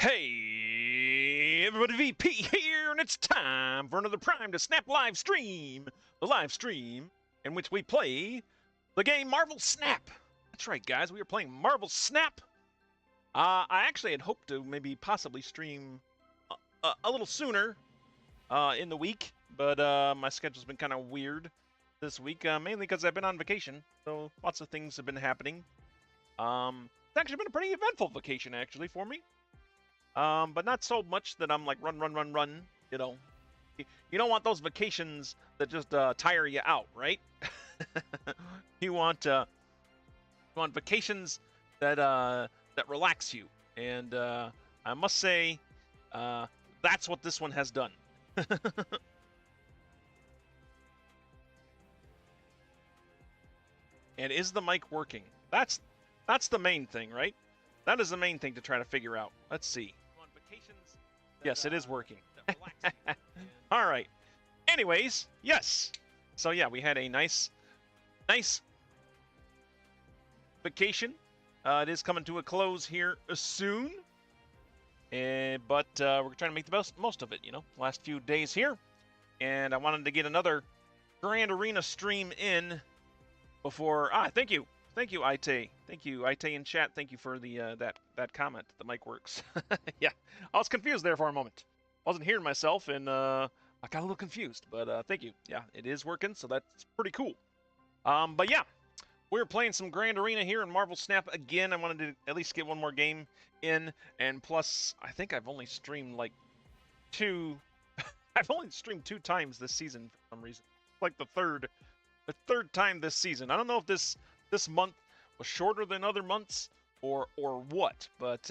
Hey, everybody, VP here, and it's time for another Prime to Snap live stream. The live stream in which we play the game Marvel Snap. That's right, guys, we are playing Marvel Snap. I actually had hoped to maybe possibly stream a little sooner in the week, but my schedule's been kind of weird this week, mainly because I've been on vacation, so lots of things have been happening. It's actually been a pretty eventful vacation, actually, for me. But not so much that I'm like run. You know, you don't want those vacations that just tire you out, right? you want vacations that relax you, and I must say, that's what this one has done. And is the mic working? That's the main thing, right? That is the main thing to try to figure out. Let's see. Yes, it is working. All right. Anyways, yes. So yeah, we had a nice vacation. It is coming to a close here soon. But we're trying to make the most of it, you know, last few days here. And I wanted to get another Grand Arena stream in before... thank you. Thank you, Ite. Thank you, Ite in chat. Thank you for the that comment. The mic works. Yeah, I was confused there for a moment. I wasn't hearing myself, and I got a little confused. But thank you. Yeah, it is working, so that's pretty cool. But yeah, we're playing some Grand Arena here in Marvel Snap again. I wanted to at least get one more game in, and plus, I think I've only streamed like I've only streamed 2 times this season for some reason. Like the third time this season. I don't know if this month was shorter than other months or what, but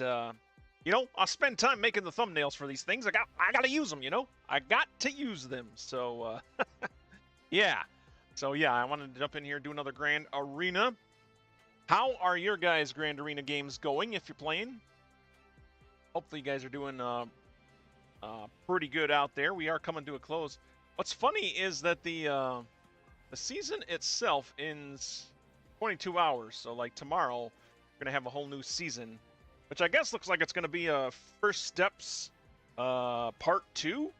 you know, I'll spend time making the thumbnails for these things. I got to use them, you know. I got to use them. So yeah. So yeah, I wanted to jump in here and do another Grand Arena. How are your guys' Grand Arena games going if you're playing? Hopefully you guys are doing pretty good out there. We are coming to a close. What's funny is that the season itself ends 22 hours, so like tomorrow we're gonna have a whole new season, which I guess looks like it's gonna be a First Steps part 2.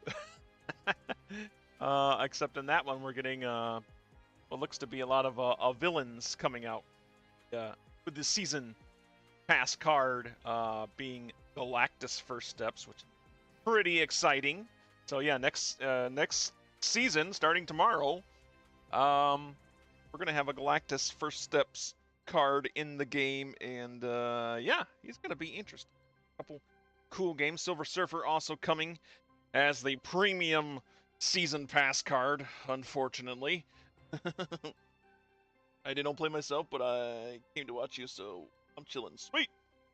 Except in that one we're getting what looks to be a lot of villains coming out with the season pass card being Galactus First Steps, which is pretty exciting. So yeah, next season starting tomorrow, we're gonna have a Galactus First Steps card in the game, and yeah, he's gonna be interesting. A couple cool games. Silver Surfer also coming as the premium season pass card, unfortunately. I didn't play myself, but I came to watch you, so I'm chilling. Sweet.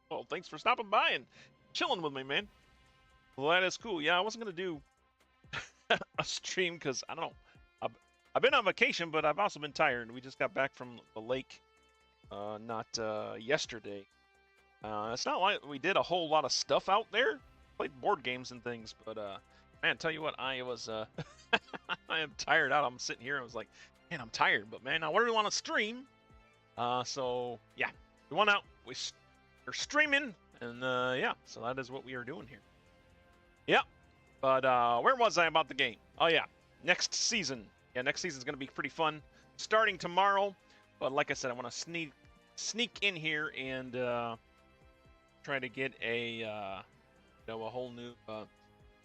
Well, thanks for stopping by and chilling with me, man. Well, that is cool. Yeah, I wasn't gonna do a stream because I don't know. I've been on vacation, but I've also been tired. We just got back from the lake, not yesterday. It's not like we did a whole lot of stuff out there. Played board games and things, but man, tell you what, I was I am tired out. I'm sitting here and I was like, man, I'm tired, but man, I really want to stream. So yeah, we went out. We're streaming, and yeah, so that is what we are doing here. Yeah, but where was I about the game? Oh yeah, next season. Yeah, next season's going to be pretty fun, starting tomorrow. But like I said, I want to sneak in here and try to get a whole new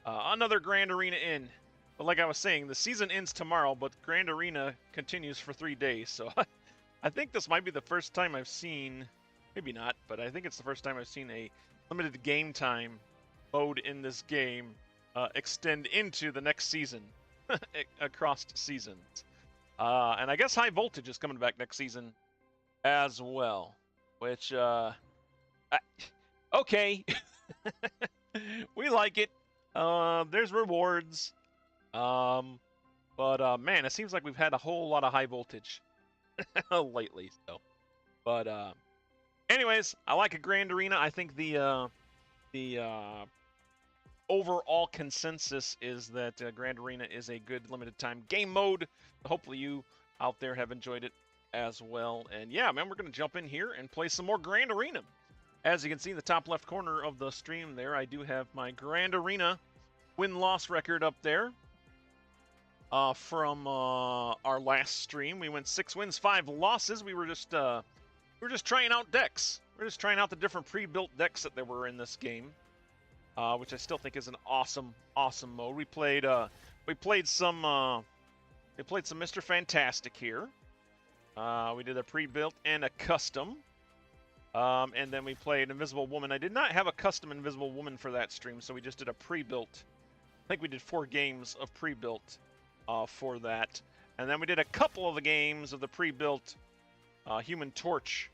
another Grand Arena in. But like I was saying, the season ends tomorrow, but Grand Arena continues for 3 days. So I think this might be the first time I've seen, maybe not, but I think it's the first time I've seen a limited game time mode in this game extend into the next season. Across seasons, and I guess High Voltage is coming back next season as well, which okay. We like it. There's rewards, but man, it seems like we've had a whole lot of High Voltage lately. So, but anyways, I like a Grand Arena. I think the overall consensus is that Grand Arena is a good limited time game mode. Hopefully you out there have enjoyed it as well. And yeah, man, we're going to jump in here and play some more Grand Arena. As you can see in the top left corner of the stream there, I do have my Grand Arena win-loss record up there. From our last stream, we went 6 wins, 5 losses. We were just trying out decks. We're just trying out the different pre-built decks that there were in this game, which I still think is an awesome mode. We played some Mr. Fantastic here. We did a pre-built and a custom, and then we played Invisible Woman. I did not have a custom Invisible Woman for that stream, so we just did a pre-built. I think we did 4 games of pre-built for that, and then we did a couple of the games of the pre-built Human Torch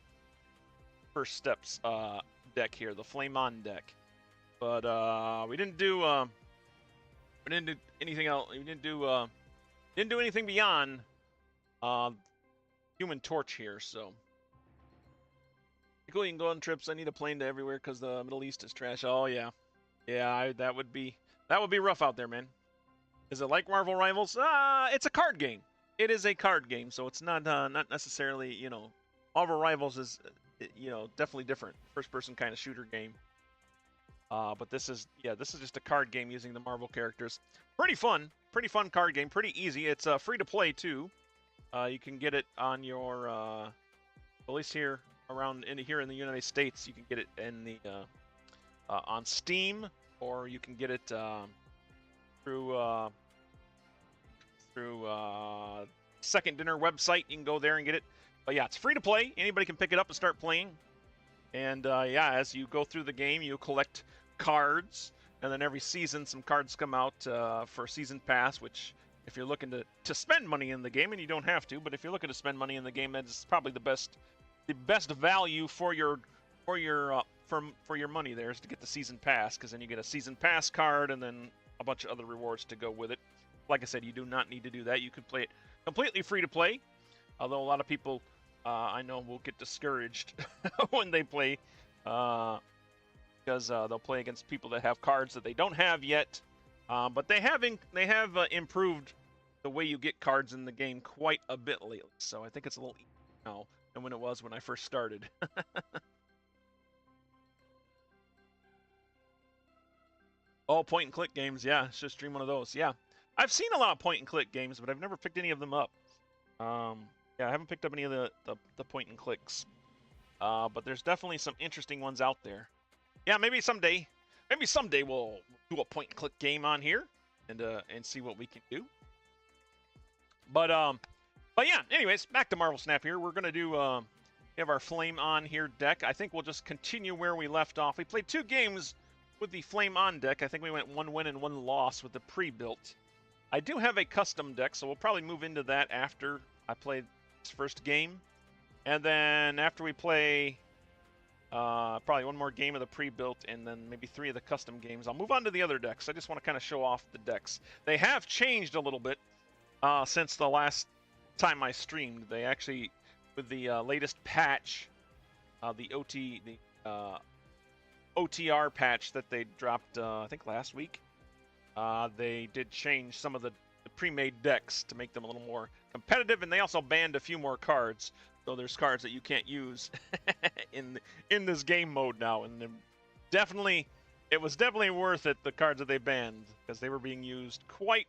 First Steps deck here, the Flame On deck. But we didn't do anything else. We didn't do anything beyond Human Torch here. So cool. You can go on trips. I need a plane to everywhere because the Middle East is trash. Oh yeah, yeah. That would be rough out there, man. Is it like Marvel Rivals? It's a card game. It is a card game, so it's not necessarily, you know, Marvel Rivals is, you know, definitely different, first-person kind of shooter game. But this is just a card game using the Marvel characters. Pretty fun card game, pretty easy. It's free to play too. You can get it on your, at least here in the United States, you can get it in the on Steam, or you can get it through Second Dinner website. You can go there and get it. But yeah, it's free to play. Anybody can pick it up and start playing. And yeah, as you go through the game, you collect cards, and then every season some cards come out for Season Pass, which if you're looking to spend money in the game, and you don't have to, but if you're looking to spend money in the game, that's probably the best value for your money there is to get the Season Pass, because then you get a Season Pass card and then a bunch of other rewards to go with it. Like I said, you do not need to do that. You can play it completely free to play, although a lot of people I know will get discouraged when they play because they'll play against people that have cards that they don't have yet. But they have improved the way you get cards in the game quite a bit lately. So I think it's a little easier now than when it was when I first started. Oh, point-and-click games, yeah. It's just stream one of those, yeah. I've seen a lot of point-and-click games, but I've never picked any of them up. Yeah, I haven't picked up any of the point-and-clicks. But there's definitely some interesting ones out there. Yeah, maybe someday we'll do a point-and-click game on here and see what we can do. But yeah, anyways, back to Marvel Snap here. We're gonna do we have our Flame On here deck. I think we'll just continue where we left off. We played 2 games with the Flame On deck. I think we went 1 win and 1 loss with the pre-built. I do have a custom deck, so we'll probably move into that after I play this first game. And then after we play probably 1 more game of the pre-built and then maybe 3 of the custom games, I'll move on to the other decks. I just want to kind of show off the decks. They have changed a little bit since the last time I streamed. They actually, with the latest patch, the OTR patch that they dropped, I think last week, they did change some of the pre-made decks to make them a little more competitive, and they also banned a few more cards. So there's cards that you can't use in this game mode now, and it was definitely worth it, the cards that they banned, because they were being used quite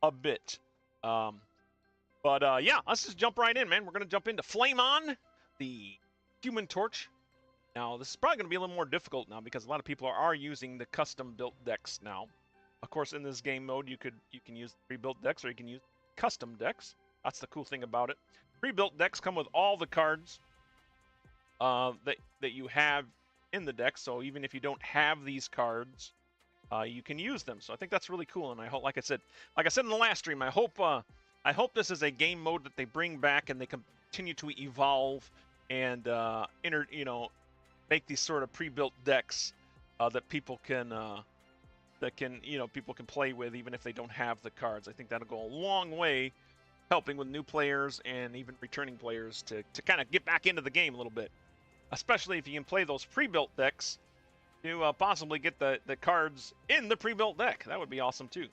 a bit. But yeah, let's just jump right in, man. We're gonna jump into Flame On, the Human Torch. Now, this is probably going to be a little more difficult now because a lot of people are using the custom-built decks now. Of course, in this game mode, you can use pre-built decks or you can use custom decks. That's the cool thing about it. Pre-built decks come with all the cards that you have in the deck. So even if you don't have these cards, you can use them. So I think that's really cool. And I hope, like I said in the last stream, I hope this is a game mode that they bring back and they continue to evolve and make these sort of pre-built decks that people can play with even if they don't have the cards. I think that'll go a long way helping with new players and even returning players to kind of get back into the game a little bit. Especially if you can play those pre-built decks to possibly get the cards in the pre-built deck. That would be awesome too.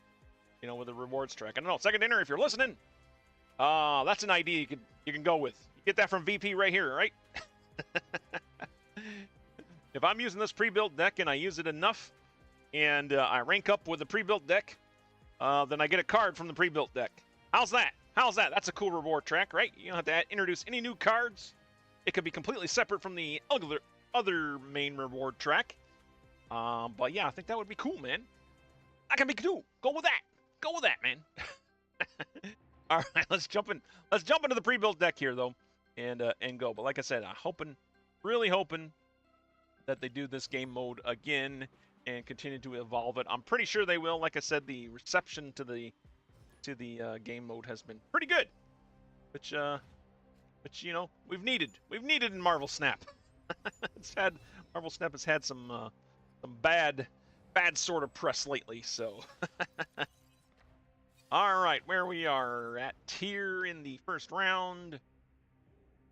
You know, with the rewards track. I don't know, Second Dinner, if you're listening, that's an idea you can go with. You get that from VP right here, right? If I'm using this pre-built deck and I use it enough, and I rank up with the pre-built deck, then I get a card from the pre-built deck. How's that? How's that? That's a cool reward track, right? You don't have to introduce any new cards. It could be completely separate from the other main reward track. But yeah, I think that would be cool, man. That can be cool. Go with that. Go with that, man. All right, let's jump into the pre-built deck here, though, and go. But like I said, really hoping that they do this game mode again and continue to evolve it. I'm pretty sure they will. Like I said, the reception to the game mode has been pretty good, which you know we've needed in Marvel Snap. Marvel Snap has had some bad sort of press lately. So, all right, where we are at here in the first round,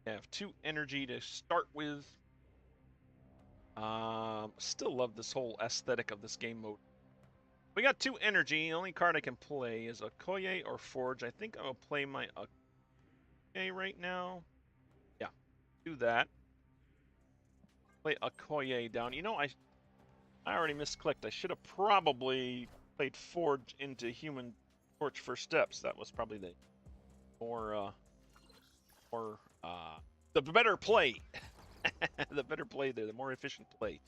we have 2 energy to start with. Still love this whole aesthetic of this game mode. We got 2 energy. The only card I can play is Okoye or Forge. I think I'll play my Okoye right now. Yeah, do that. Play Okoye down. You know, I already misclicked. I should have probably played Forge into Human Torch First Steps. That was probably the the better play. The better play there, the more efficient play.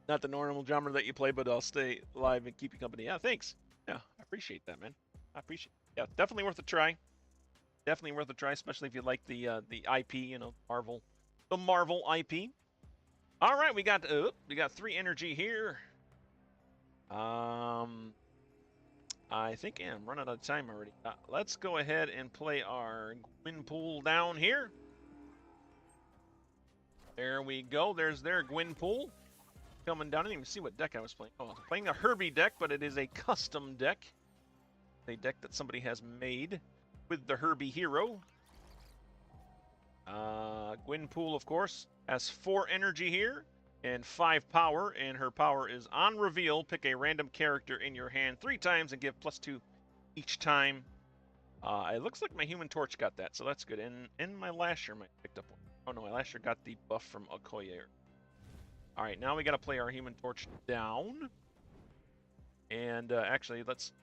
Not the normal drummer that you play, but I'll stay live and keep you company. Yeah, thanks. Yeah, I appreciate that, man. I appreciate it. Yeah, definitely worth a try. Definitely worth a try, especially if you like the IP, you know, the Marvel IP. All right, we got 3 energy here. I think I'm running out of time already. Let's go ahead and play our Gwynpool down here. There we go. There's their Gwynpool coming down. I didn't even see what deck I was playing. Oh, I'm playing a Herbie deck, but it is a custom deck. A deck that somebody has made with the Herbie hero. Gwynpool, of course, has 4 energy here and 5 power, and her power is on reveal. Pick a random character in your hand 3 times and give +2 each time. It looks like my Human Torch got that, so that's good. And my Lasher might picked up one. Oh no, my Lasher got the buff from Okoye. All right, now we got to play our Human Torch down. And actually, let's do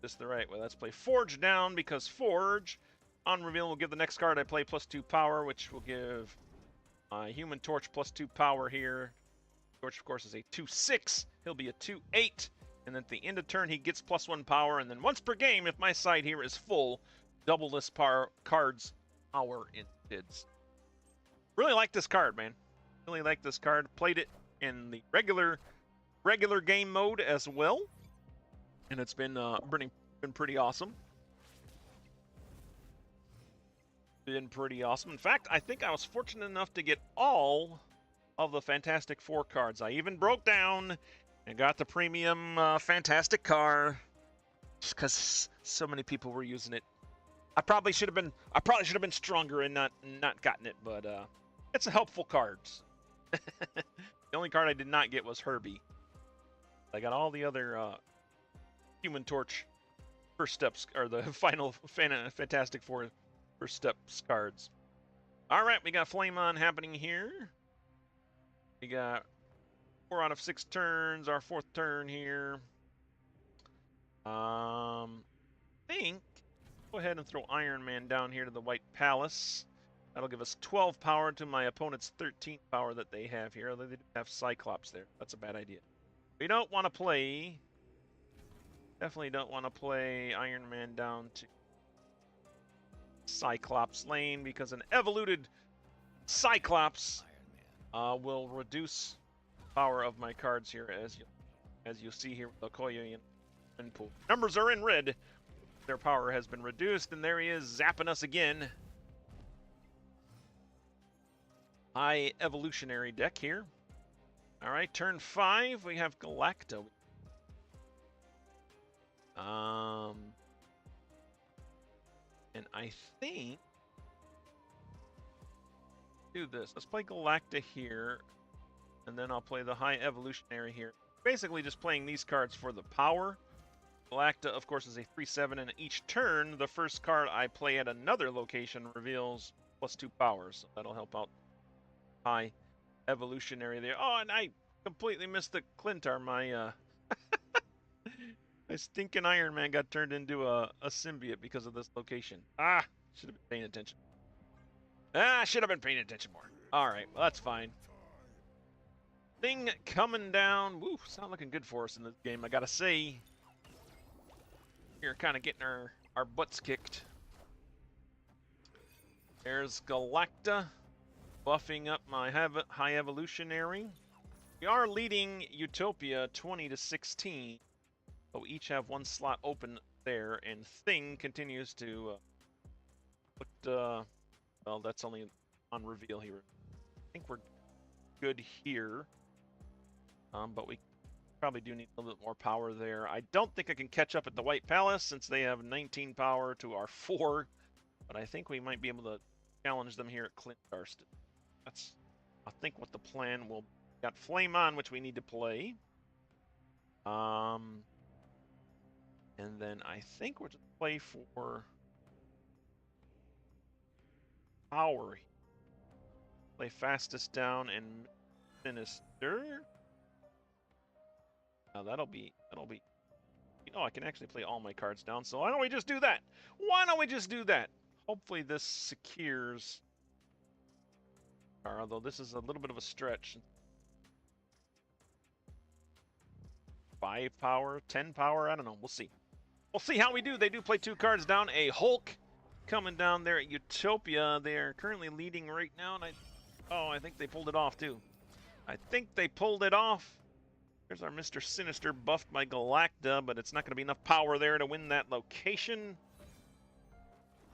this the right way. Let's play Forge down, because Forge on reveal will give the next card I play +2 power, which will give Human Torch +2 power here. Torch, of course, is a 2/6. He'll be a 2/8. And then at the end of turn, he gets +1 power. And then once per game, if my side here is full, double this card's power instead. Really like this card, man. Really like this card. Played it in the regular game mode as well. And it's been pretty awesome. Been pretty awesome. In fact, I think I was fortunate enough to get all of the Fantastic Four cards. I even broke down and got the premium Fantastic car, just because so many people were using it. I probably should have been stronger and not gotten it, but it's a helpful card. The only card I did not get was Herbie. I got all the other Human Torch First Steps, or the final Fantastic Four First Steps cards. All right, we got Flame On happening here. We got 4 out of 6 turns, our 4th turn here. Think go ahead and throw Iron Man down here to the White Palace. That'll give us 12 power to my opponent's 13 power that they have here. Although they do have Cyclops there. That's a bad idea. We don't want to play. Definitely don't want to play Iron Man down to Cyclops lane, because an evoluted Cyclops will reduce power of my cards here, as you see here with Okoye and Pool. Numbers are in red. Their power has been reduced, and there he is, zapping us again. High evolutionary deck here. All right, turn 5, we have Galacta. And I think do this. Let's play Galacta here, and then I'll play the high evolutionary here. Basically, just playing these cards for the power Galacta, of course, is a 3/7, and each turn, the first card I play at another location reveals +2 powers. So that'll help out high evolutionary there. Oh, and I completely missed the Clintar. My my stinking Iron Man got turned into a symbiote because of this location. Ah, should have been paying attention. Should have been paying attention more. All right, well, that's fine. Thing coming down. Woo, it's not looking good for us in this game, I gotta say. We're kind of getting our butts kicked. There's Galacta, buffing up my high evolutionary. We are leading Utopia 20-16. So we each have one slot open there, and Thing continues to put, well, that's only on reveal here. I think we're good here, but we probably do need a little bit more power there. I don't think I can catch up at the White Palace since they have 19 power to our 4, but I think we might be able to challenge them here at Clintarst. That's, I think, what the plan will be. Got Flame On, which we need to play. And then I think we're to play for power. Play Fastest Down and Sinister. Now that'll be. You know, I can actually play all my cards down. So why don't we just do that? Why don't we just do that? Hopefully this secures. Although this is a little bit of a stretch. 5 power, 10 power. I don't know. We'll see. We'll see how we do. They do play 2 cards down. A Hulk coming down there at Utopia. They are currently leading right now, and I think they pulled it off too. I think they pulled it off. There's our Mr. Sinister buffed by Galacta, but it's not going to be enough power there to win that location.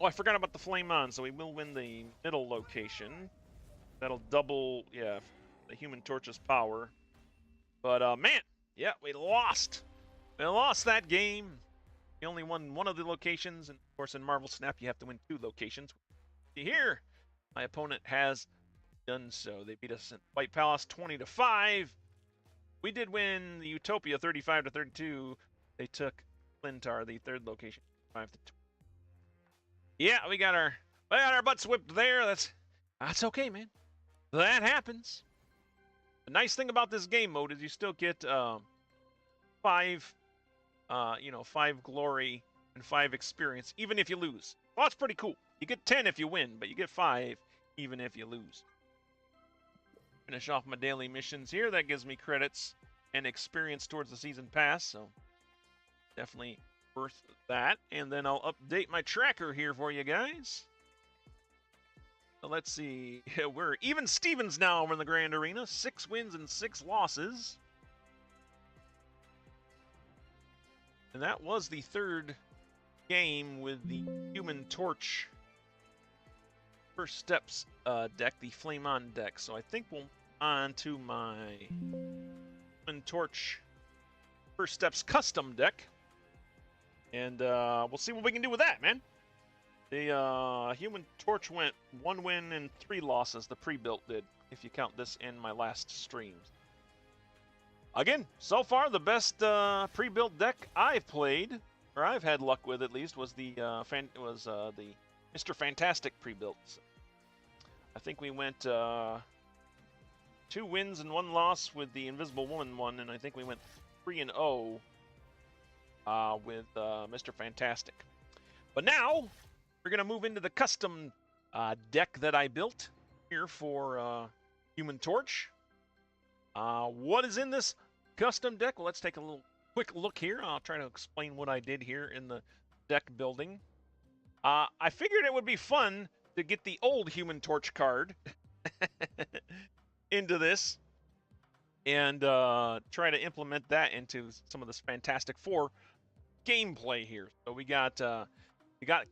Oh, I forgot about the Flame On, so we will win the middle location. That'll double, yeah, the Human Torch's power. But, man, yeah, we lost. We lost that game. We only won one of the locations, and of course in Marvel Snap you have to win 2 locations. Here, my opponent has done so. They beat us at White Palace 20-5. We did win the Utopia 35-32. They took Clintar, the 3rd location, 5-20. Yeah, we got our butts whipped there. That's okay, man. That happens. The nice thing about this game mode is you still get 5 glory and 5 experience, even if you lose. Well, that's pretty cool. You get 10 if you win, but you get 5 even if you lose. Finish off my daily missions here. That gives me credits and experience towards the season pass, so definitely worth that. And then I'll update my tracker here for you guys. So let's see. We're even Stevens now over in the Grand Arena. 6 wins and 6 losses. And that was the 3rd game with the Human Torch First Steps deck, the Flame On deck. So I think we'll on to my Human Torch First Steps custom deck. And we'll see what we can do with that, man. The Human Torch went 1 win and 3 losses, the pre-built did, if you count this in my last streams. Again, so far the best pre-built deck I've played, or I've had luck with at least, was the Mr. Fantastic pre-built. So I think we went 2 wins and 1 loss with the Invisible Woman one, and I think we went 3-0 with Mr. Fantastic. But now we're gonna move into the custom deck that I built here for Human Torch. What is in this custom deck? Well, let's take a little quick look here. I'll try to explain what I did here in the deck building. I figured it would be fun to get the old Human Torch card into this and try to implement that into some of this Fantastic Four gameplay here. So we got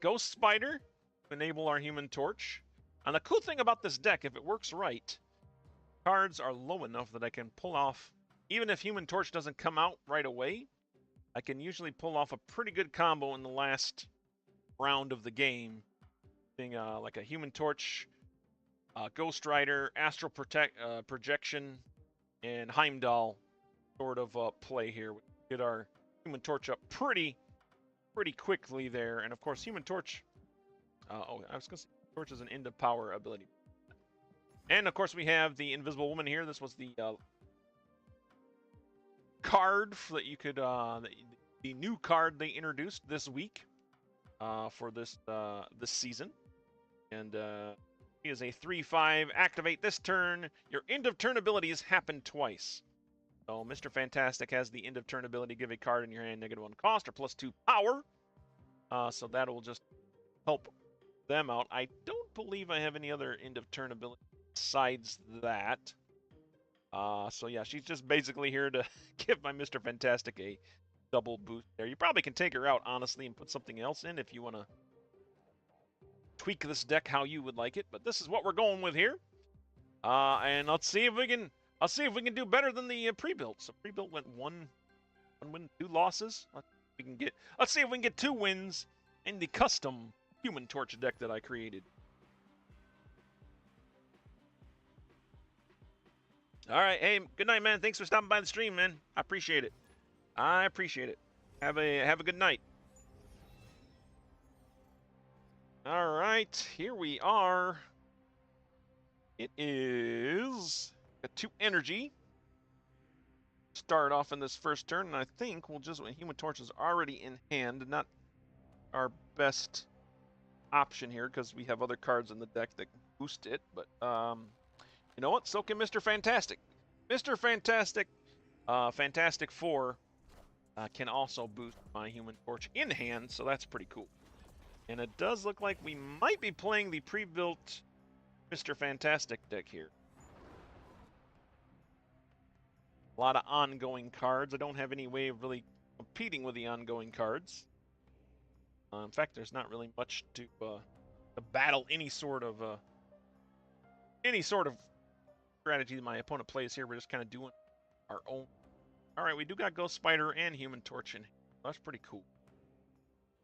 Ghost Spider to enable our Human Torch. And the cool thing about this deck, if it works right, cards are low enough that I can pull off, even if Human Torch doesn't come out right away, I can usually pull off a pretty good combo in the last round of the game, being like a Human Torch, Ghost Rider, Astral Projection, and Heimdall sort of play here. We get our Human Torch up pretty quickly there. And of course, Human Torch. Oh, I was gonna say Torch is an end of power ability. And of course, we have the Invisible Woman here. This was the card that you could the new card they introduced this week for this season. And he is a 3/5. Activate this turn. Your end of turn abilities happen twice. So Mr. Fantastic has the end of turn ability. Give a card in your hand -1 cost or +2 power. So that will just help them out. I don't believe I have any other end of turn ability besides that. So yeah, she's just basically here to give my Mr. Fantastic a double boost there. You probably can take her out, honestly, and put something else in if you want to tweak this deck how you would like it. But this is what we're going with here. And let's see if we can do better than the pre-built. So pre-built went one win, 2 losses. Let's see if we can get 2 wins in the custom Human Torch deck that I created. All right, hey, good night, man. Thanks for stopping by the stream, man. I appreciate it. Have a good night. All right, here we are. It is a 2 energy. Start off in this first turn, and I think we'll just Human Torch is already in hand, not our best option here because we have other cards in the deck that can boost it. But you know what? So can Mr. Fantastic. Mr. Fantastic, Fantastic Four can also boost my Human Torch in hand, so that's pretty cool. And it does look like we might be playing the pre-built Mr. Fantastic deck here. A lot of ongoing cards. I don't have any way of really competing with the ongoing cards. In fact, there's not really much to battle any sort of strategy that my opponent plays here. We're just kind of doing our own. All right, we do got Ghost Spider and Human Torch in here. That's pretty cool.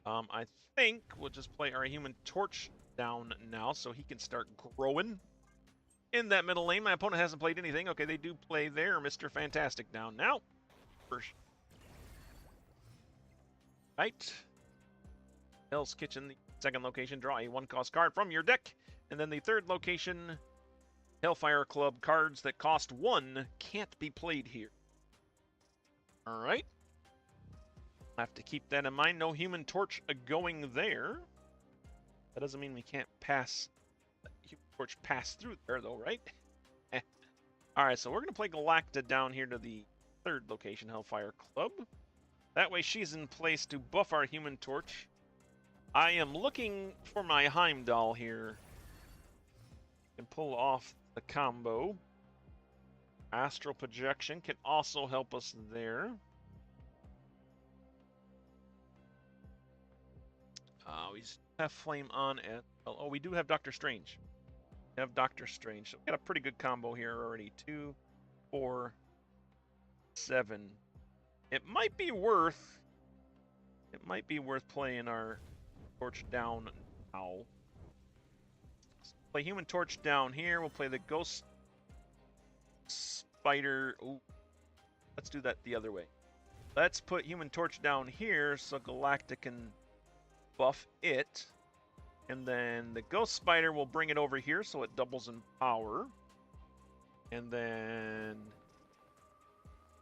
I think we'll just play our Human Torch down now so he can start growing in that middle lane. My opponent hasn't played anything. Okay, they do play their Mr. Fantastic down now. First. Right. Hell's Kitchen, the second location. Draw a 1-cost card from your deck. And then the third location, Hellfire Club. Cards that cost 1 can't be played here. All right. I have to keep that in mind. No Human Torch going there. That doesn't mean we can't pass Human Torch pass through there, though, right? All right, so we're going to play Galacta down here to the third location, Hellfire Club. That way she's in place to buff our Human Torch. I am looking for my Heimdall here. Can pull off the combo. Astral Projection can also help us there. We have Flame on at... Oh, we do have Doctor Strange. We have Doctor Strange. So we got a pretty good combo here already. 2, 4, 7. It might be worth playing our Torch down now. Let's play Human Torch down here. We'll play the Ghost Spider. Ooh. Let's do that the other way. Let's put Human Torch down here so Galacta can buff it. And then the Ghost Spider will bring it over here so it doubles in power. And then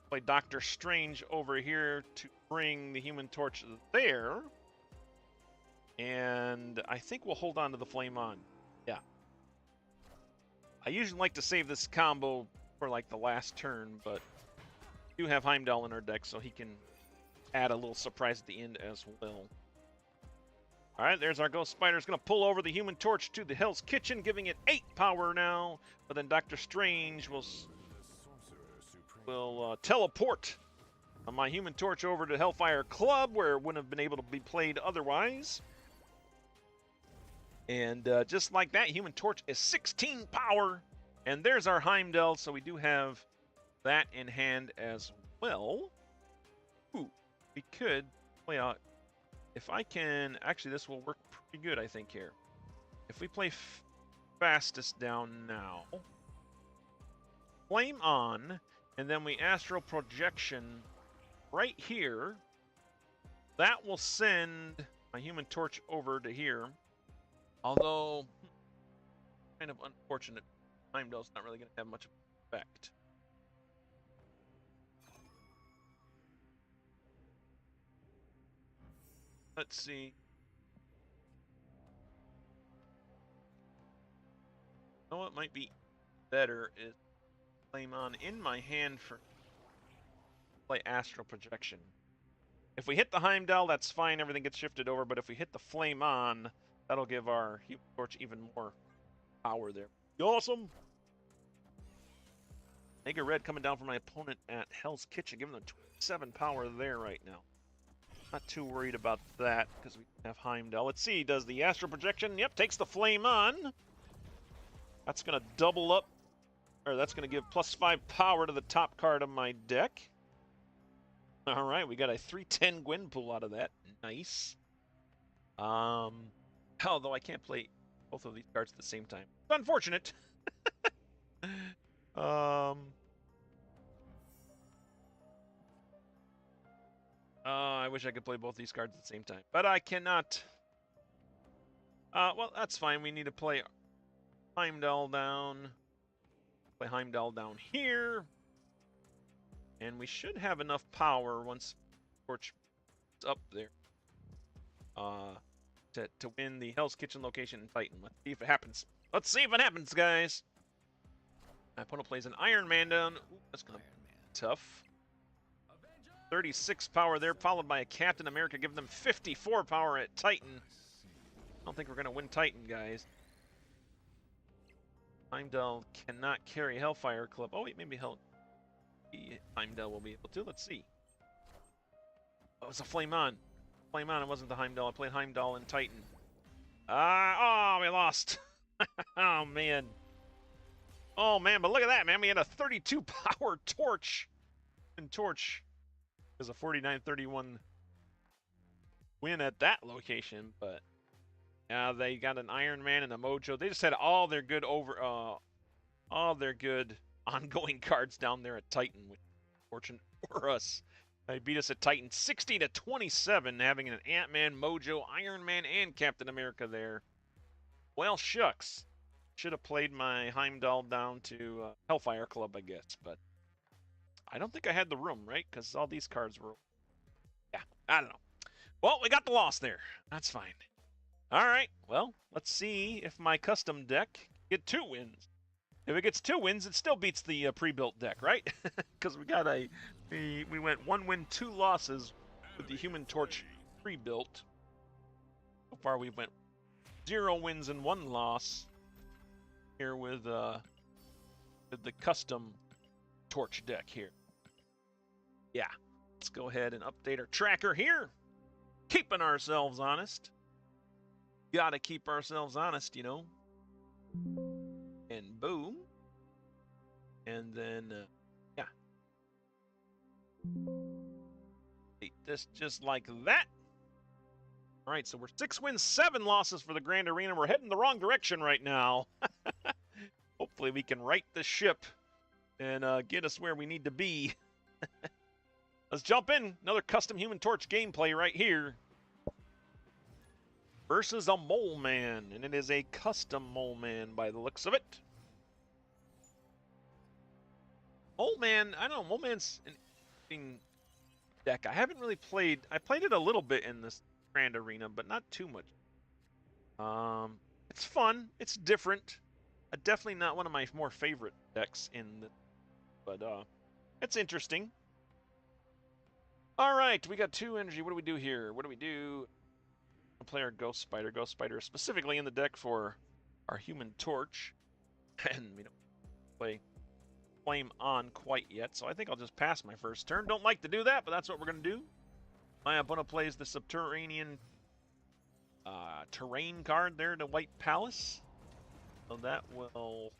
play Doctor Strange over here to bring the Human Torch there. And I think we'll hold on to the Flame on. Yeah. I usually like to save this combo for like the last turn, but we do have Heimdall in our deck, so he can add a little surprise at the end as well. All right, there's our Ghost Spider. It's going to pull over the Human Torch to the Hell's Kitchen, giving it 8 power now. But then Doctor Strange will teleport my Human Torch over to Hellfire Club, where it wouldn't have been able to be played otherwise. And just like that, Human Torch is 16 power. And there's our Heimdall, so we do have that in hand as well. Ooh, we could play out. If I can, actually this will work pretty good, I think, here. If we play Fastest down now, Flame on, and then we Astral Projection right here, that will send my human torch over to here. Although, kind of unfortunate. Heimdall's not really going to have much effect. Let's see. You know what might be better is Flame On in my hand for play Astral Projection. If we hit the Heimdall, that's fine. Everything gets shifted over. But if we hit the Flame On, that'll give our human torch even more power there. Awesome! Mega Red coming down for my opponent at Hell's Kitchen, giving them 27 power there right now. Not too worried about that because we have Heimdall. Let's see, does the Astral Projection? Yep, takes the Flame On. That's going to double up, or that's going to give +5 power to the top card of my deck. All right, we got a 310 Gwyn pool out of that. Nice. Although I can't play both of these cards at the same time. It's unfortunate. I wish I could play both these cards at the same time, but I cannot. Well, that's fine. We need to play Heimdall down. Play Heimdall down here. And we should have enough power once Torch is up there to win the Hell's Kitchen location in Titan. Let's see if it happens. Let's see if it happens, guys. My opponent plays an Iron Man down. Ooh, that's going to be tough. 36 power there, followed by a Captain America, giving them 54 power at Titan. I don't think we're going to win Titan, guys. Heimdall cannot carry Hellfire Club. Oh, wait, maybe Heimdall will be able to. Let's see. Oh, it's a Flame On. Flame On, it wasn't the Heimdall. I played Heimdall and Titan. Oh, we lost. Oh, man. Oh, man, but look at that, man. We had a 32 power Torch. And Torch is a 49-31 win at that location, but yeah, they got an Iron Man and a Mojo. They just had all their good ongoing cards down there at Titan, which is fortunate for us. They beat us at Titan 60-27, having an Ant-Man, Mojo, Iron Man, and Captain America there. Well, shucks. Should have played my Heimdall down to Hellfire Club, I guess, but I don't think I had the room, right? Because all these cards were... Yeah, I don't know. Well, we got the loss there. That's fine. All right, well, let's see if my custom deck get 2 wins. If it gets 2 wins, it still beats the pre-built deck, right? Because we got we went 1 win, 2 losses with the Human Torch pre-built. So far, we went 0 wins and 1 loss here with the custom Torch deck here. Yeah, let's go ahead and update our tracker here. Keeping ourselves honest. Gotta keep ourselves honest, you know. And boom. And then, yeah. This just like that. All right, so we're 6 wins, 7 losses for the Grand Arena. We're heading the wrong direction right now. Hopefully we can right the ship and get us where we need to be. Let's jump in. Another custom Human Torch gameplay right here. Versus a Mole Man, and it is a custom Mole Man by the looks of it. Mole Man, I don't know, Mole Man's an interesting deck. I haven't really played, I played it a little bit in this Grand Arena, but not too much. It's fun, it's different. Definitely not one of my more favorite decks in the, but it's interesting. All right, we got 2 energy. What do we do here? What do we do? I'll play our Ghost Spider. Ghost Spider is specifically in the deck for our Human Torch. And we don't play Flame On quite yet, so I think I'll just pass my first turn. Don't like to do that, but that's what we're going to do. My opponent plays the Subterranean Terrain card there to White Palace. So that will...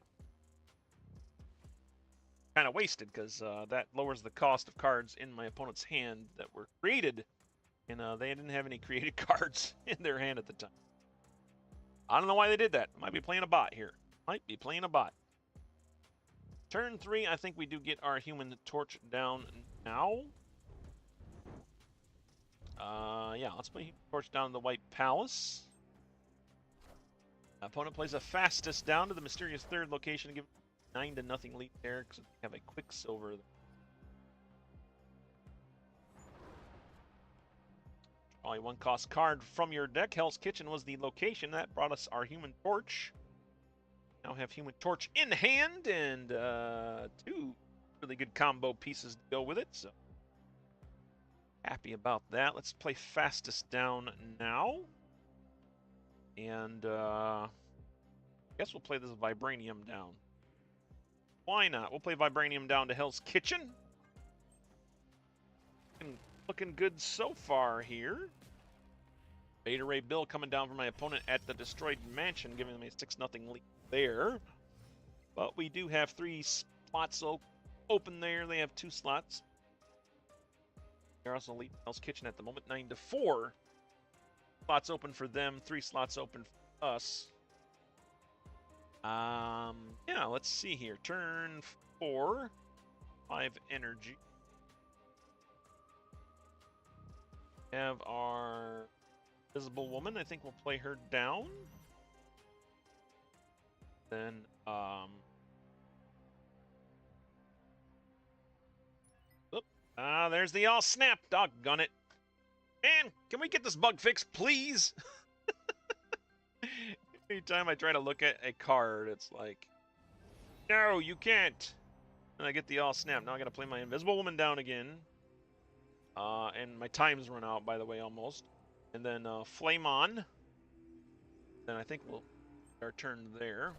kind of wasted, because that lowers the cost of cards in my opponent's hand that were created. And they didn't have any created cards in their hand at the time. I don't know why they did that. Might be playing a bot here. Might be playing a bot. Turn 3, I think we do get our Human Torch down now. Yeah, let's play Human Torch down to the White Palace. Opponent plays a fastest down to the mysterious third location and give 9-0 lead there because we have a Quicksilver. Only one cost card from your deck. Hell's Kitchen was the location that brought us our Human Torch. Now have Human Torch in hand and 2 really good combo pieces to go with it. So happy about that. Let's play fastest down now. And I guess we'll play this Vibranium down. Why not? We'll play Vibranium down to Hell's Kitchen. Looking good so far here. Beta Ray Bill coming down from my opponent at the Destroyed Mansion, giving them a 6-0 lead there. But we do have 3 slots open there. They have 2 slots. They're also leading Hell's Kitchen at the moment, 9-4. Slots open for them, 3 slots open for us. Yeah, let's see here. Turn 4, 5 energy. Have our Invisible Woman. I think we'll play her down. Then, there's the all snap. Doggone it. Man, can we get this bug fixed, please? Anytime I try to look at a card, it's like, no, you can't. And I get the all snap. Now I gotta play my Invisible Woman down again. And my time's run out, by the way, almost. And then Flame On. Then I think we'll our turn there.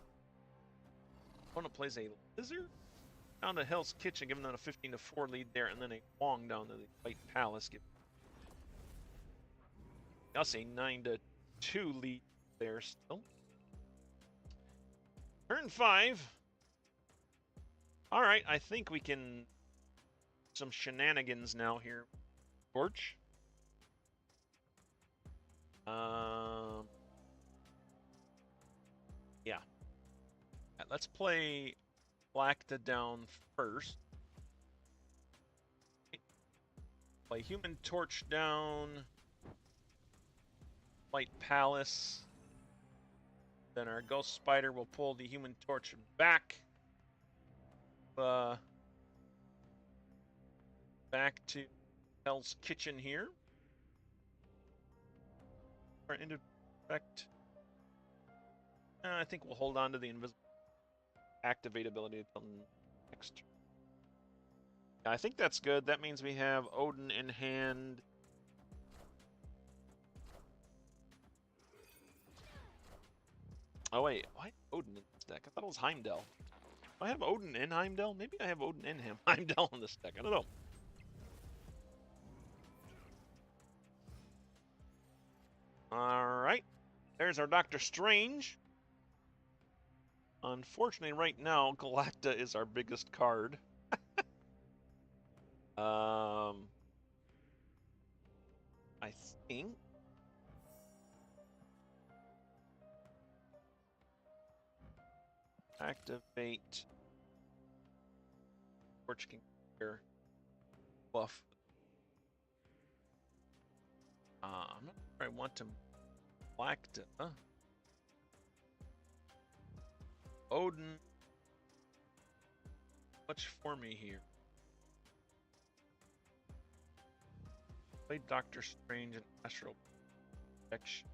Opponent plays a Lizard down to Hell's Kitchen, giving them a 15-4 lead there, and then a Wong down to the White Palace. That's a 9-2 lead there still. Turn 5. All right, I think we can some shenanigans now here. Torch. Yeah. Let's play Black to down first. Play Human Torch down. White Palace. Then our Ghost Spider will pull the Human Torch back. Back to Hell's Kitchen here. Or into effect. I think we'll hold on to the invisible activate ability until next turn. Yeah, I think that's good. That means we have Odin in hand. Oh wait, why Odin in this deck? I thought it was Heimdall. Do I have Odin in Heimdall? Maybe I have Odin in Heimdall in this deck. I don't know. Alright. There's our Doctor Strange. Unfortunately, right now, Galacta is our biggest card. I think. Activate. Torch can here. Buff. I'm not sure I want to Galacta. Odin. Much for me here. Play Doctor Strange and Astral Protection.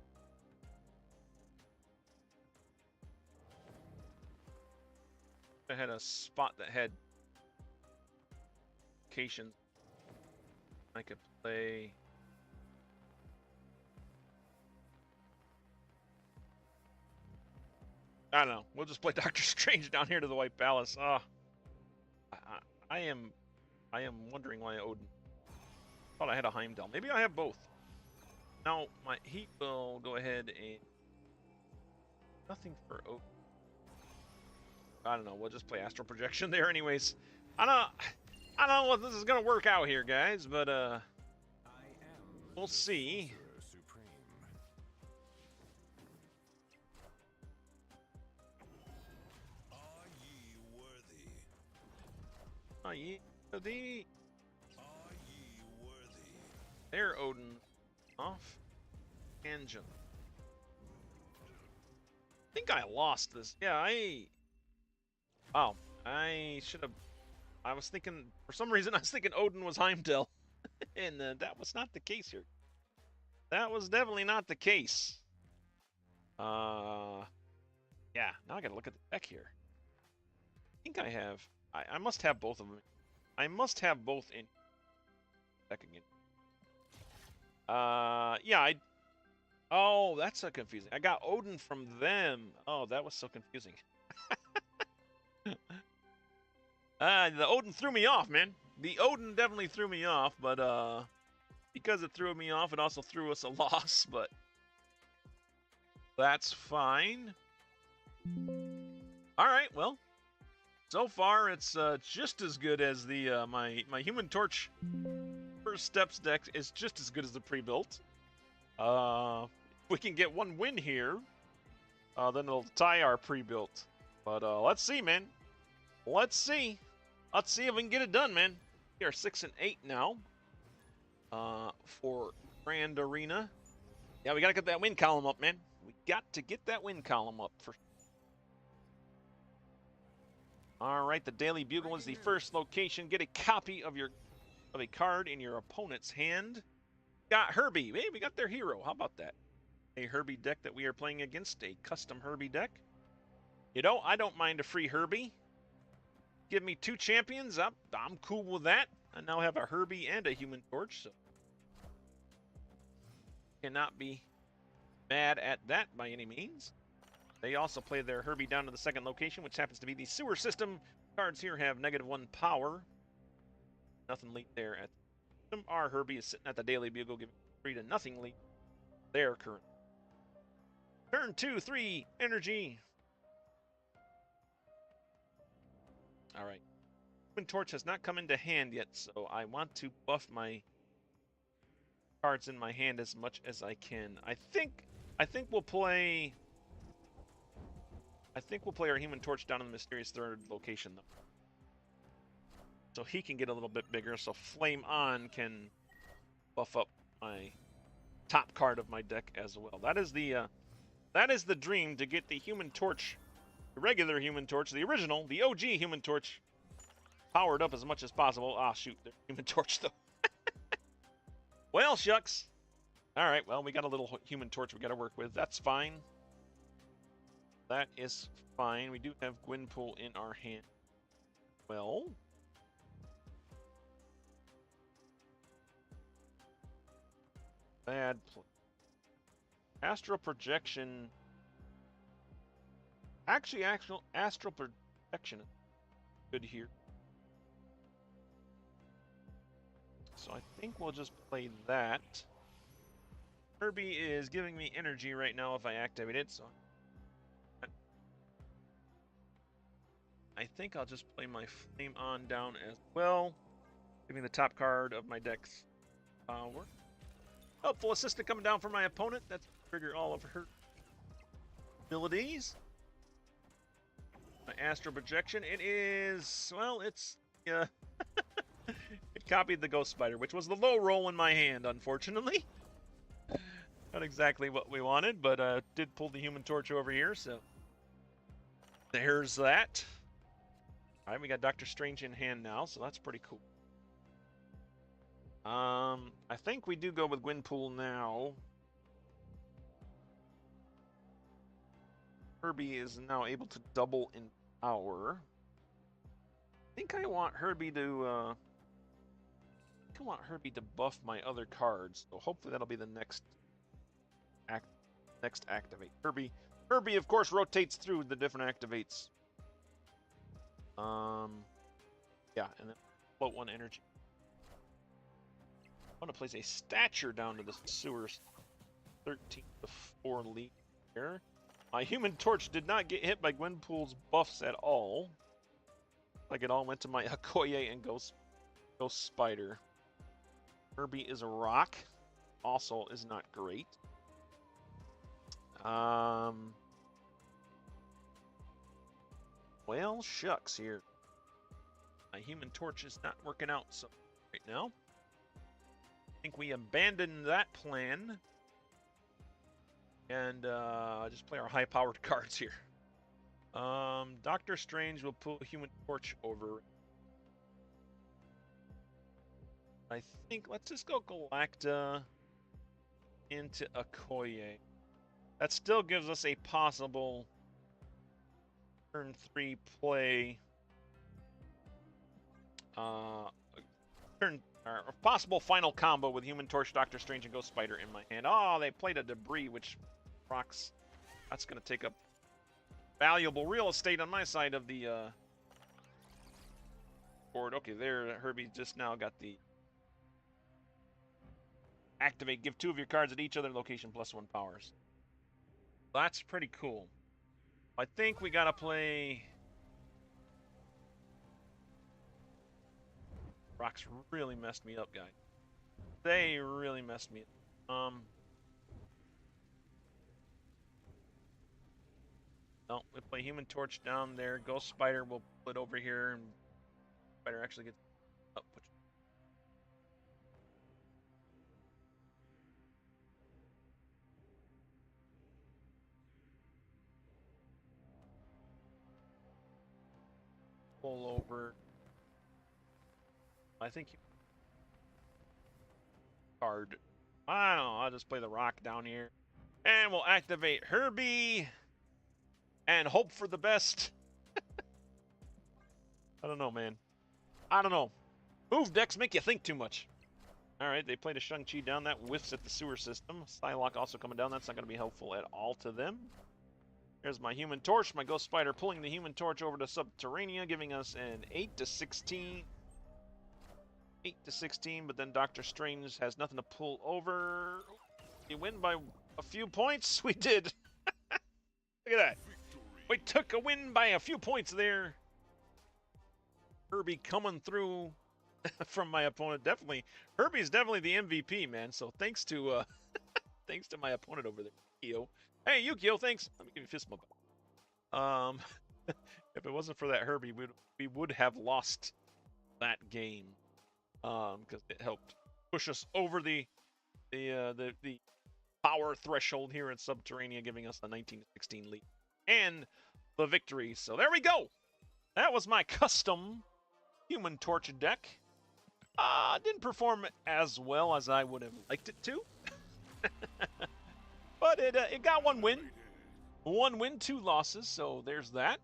I had a spot that had locations. I could play. I don't know. We'll just play Doctor Strange down here to the White Palace. I am wondering why Odin. Thought I had a Heimdall. Maybe I have both. Now my Heat will go ahead and nothing for Odin. I don't know. We'll just play Astral Projection there, anyways. I don't know what this is gonna work out here, guys, but we'll see. Are ye worthy? Are ye worthy? There, Odin. Off. Tangent. I think I lost this. Yeah, Wow. I should have... I was thinking... For some reason, I was thinking Odin was Heimdall. And that was not the case here. That was definitely not the case. Yeah, now I gotta look at the deck here. I think I have... I must have both of them. I must have both in deck again. Yeah, Oh, that's so confusing. I got Odin from them. Oh, that was so confusing. The Odin threw me off, man. The Odin definitely threw me off, but because it threw me off, it also threw us a loss, but that's fine. All right, well, so far it's just as good as the my Human Torch First Steps deck is just as good as the pre-built. We can get one win here, then it'll tie our pre-built. But let's see, man. Let's see. Let's see if we can get it done, man. We are 6 and 8 now. For Grand Arena. Yeah, we gotta get that win column up, man. We got to get that win column up for. All right, the Daily Bugle is the first location. Get a copy of a card in your opponent's hand. Got Herbie. Hey, we got their hero. How about that? A Herbie deck that we are playing against, a custom Herbie deck. You know, I don't mind a free Herbie. Give me 2 champions. I'm cool with that. I now have a Herbie and a Human Torch, so cannot be mad at that by any means. They also play their Herbie down to the second location, which happens to be the sewer system. Cards here have -1 power. Nothing lead there at the system. Our Herbie is sitting at the Daily Bugle, giving 3-0 lead. Their current. Turn 2, 3, energy. All right. Human Torch has not come into hand yet, so I want to buff my cards in my hand as much as I can. I think we'll play our Human Torch down in the mysterious third location though. So he can get a little bit bigger, so Flame On can buff up my top card of my deck as well. That is the dream, to get the Human Torch, the regular Human Torch, the original, the OG Human Torch, powered up as much as possible. Ah, shoot, the Human Torch though. Well, shucks. All right, well, we got a little Human Torch we got to work with. That's fine. That is fine. We do have Gwynpool in our hand. Well, bad play. Astral Projection. Actually, Astral Projection is good here. So I think we'll just play that. Herbie is giving me energy right now if I activate it, so I think I'll just play my Flame On down as well, giving the top card of my deck's power. Helpful assistant coming down from my opponent. That's trigger all of her abilities. My Astral Projection. It is, well, it's it copied the Ghost Spider, which was the low roll in my hand, unfortunately. Not exactly what we wanted, but did pull the Human Torch over here, so there's that. All right, we got Doctor Strange in hand now, so that's pretty cool. I think we do go with Gwynpool now. Herbie is now able to double in power. I think I want Herbie to buff my other cards, so hopefully that'll be the next activate. Herbie of course rotates through the different activates. Yeah, and then float 1 energy. I want to place a stature down to the sewers. 13-4 lead here. My Human Torch did not get hit by Gwynpool's buffs at all. Like it all went to my Okoye and Ghost Spider. Herbie is a rock. Also is not great. Well, shucks here. My Human Torch is not working out so right now. think we abandon that plan and just play our high-powered cards here. Doctor Strange will put Human Torch over. I think let's just go Galacta into Okoye. That still gives us a possible turn 3 play. A possible final combo with Human Torch, Doctor Strange, and Ghost Spider in my hand. Oh, they played a Debris, which rocks. That's going to take up valuable real estate on my side of the board. Okay, there, Herbie just now got the activate. Give 2 of your cards at each other location +1 powers. That's pretty cool. I think we got to play... Rocks really messed me up, guys. They really messed me up. No, we play Human Torch down there. Ghost Spider will put over here, and Spider actually gets up. Pull over. I think card. I don't know. I'll just play the rock down here, and we'll activate Herbie and hope for the best. I don't know, man. I don't know. Move decks make you think too much. All right, they played a Shang-Chi down. That whiffs at the sewer system. Psylocke also coming down. That's not going to be helpful at all to them. Here's my Human Torch. My Ghost Spider pulling the Human Torch over to Subterranea, giving us an 8-16. 8-16, but then Doctor Strange has nothing to pull over. We win by a few points. We did. Look at that. We took a win by a few points there. Herbie coming through from my opponent. Definitely. Herbie's definitely the MVP, man. So thanks to thanks to my opponent over there, Yukio. Hey, Yukio, thanks. Let me give you a fist bump. If it wasn't for that Herbie, we would have lost that game. Because it helped push us over the power threshold here at Subterranea, giving us the 19-16 lead and the victory. So there we go. That was my custom Human Torch deck. Didn't perform as well as I would have liked it to, but it got 1 win. 1 win, 2 losses. So there's that.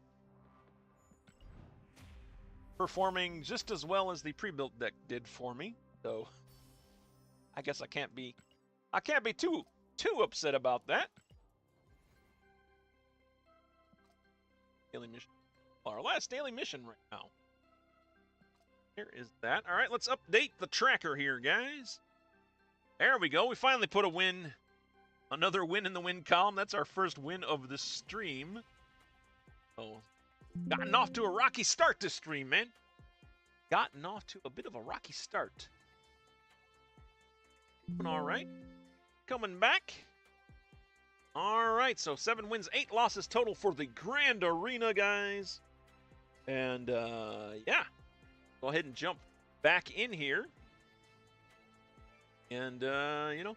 Performing just as well as the pre-built deck did for me, so I guess I can't be too upset about that. Daily mission, our last daily mission right now. Here is that. All right, let's update the tracker here, guys. There we go. We finally put a win, another win in the win column. That's our first win of the stream. Oh. Gotten off to a rocky start this stream, man. Gotten off to a bit of a rocky start. All right. Coming back. All right, so 7 wins, 8 losses total for the Grand Arena, guys. And, yeah. Go ahead and jump back in here. And, you know,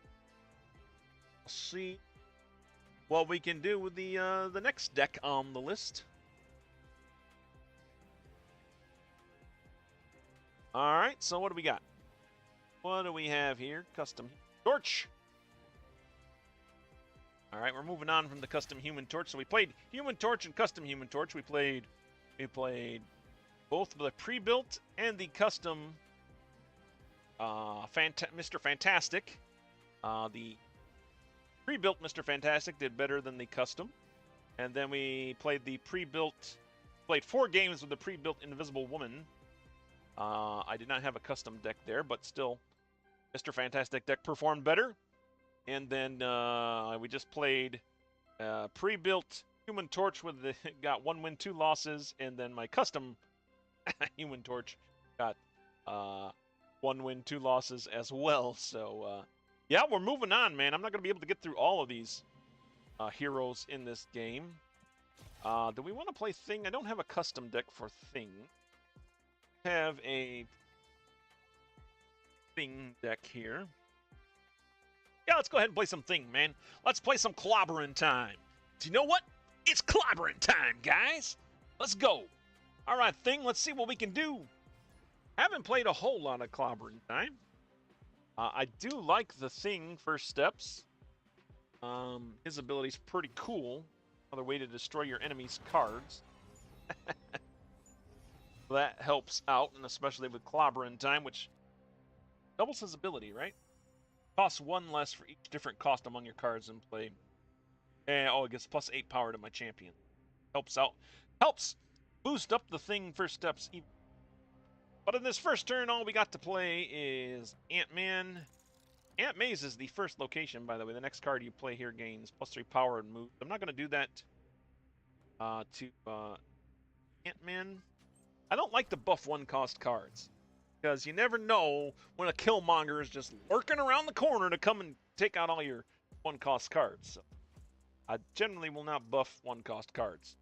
see what we can do with the next deck on the list. All right, so what do we got? What do we have here? Custom Torch. All right, we're moving on from the custom Human Torch. So we played Human Torch and custom Human Torch. We played both the pre-built and the custom Mr. Fantastic. The pre-built Mr. Fantastic did better than the custom. And then we played the pre-built, played 4 games with the pre-built Invisible Woman. I did not have a custom deck there, but still, Mr. Fantastic deck performed better. And then we just played pre-built Human Torch with the got 1 win, 2 losses, and then my custom Human Torch got 1 win, 2 losses as well. So yeah, we're moving on, man. I'm not gonna be able to get through all of these heroes in this game. Do we want to play Thing? I don't have a custom deck for Thing. Have a Thing deck here. Yeah, let's go ahead and play some thing, man. Let's play some clobbering time. So you know what? It's clobbering time, guys. Let's go. All right, thing, let's see what we can do. Haven't played a whole lot of clobbering time. I do like the thing first steps. His ability's pretty cool. Another way to destroy your enemy's cards. That helps out, and especially with clobbering time, which doubles his ability, right? Costs 1 less for each different cost among your cards in play. And it gets plus 8 power to my champion. Helps out. Helps boost up the thing first steps even. But in this first turn, all we got to play is Ant-Man. Ant Maze is the first location, by the way. The next card you play here gains plus 3 power and move. I'm not going to do that to Ant-Man. I don't like to buff 1-cost cards, because you never know when a Killmonger is just lurking around the corner to come and take out all your 1-cost cards. So I generally will not buff 1-cost cards.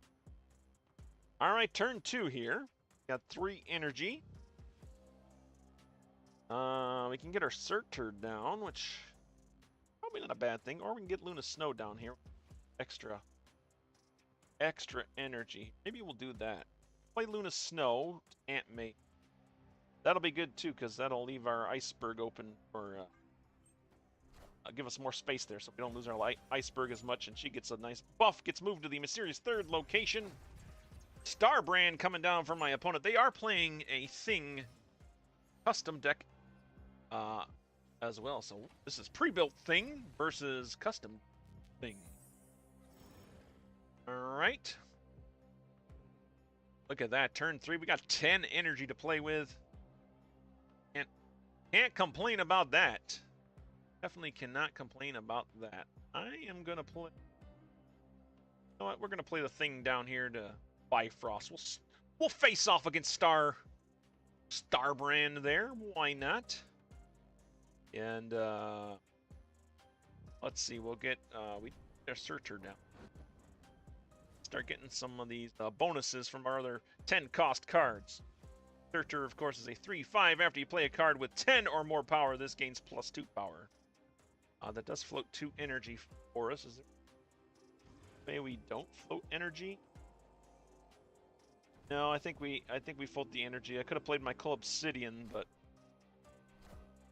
Alright, turn 2 here. Got 3 energy. We can get our Surtur down, which probably not a bad thing. Or we can get Luna Snow down here. Extra energy. Maybe we'll do that. Play Luna Snow, Ant-Mate. That'll be good too, because that'll leave our iceberg open for give us more space there, so we don't lose our iceberg as much. And she gets a nice buff. Gets moved to the mysterious 3rd location. Starbrand coming down from my opponent. They are playing a Thing custom deck as well. So this is pre-built Thing versus custom Thing. All right. Look at that. Turn 3. We got 10 energy to play with. And can't complain about that. Definitely cannot complain about that. I am going to play... You know what? We're going to play the Thing down here to Bifrost. We'll face off against Starbrand there. Why not? And let's see. We'll get we our Surtur down. Start getting some of these bonuses from our other 10-cost cards. Surtur, of course, is a 3/5. After you play a card with 10 or more power, this gains plus 2 power. That does float 2 energy for us. Is there... Maybe we don't float energy. No, I think we float the energy. I could have played my Coal Obsidian, but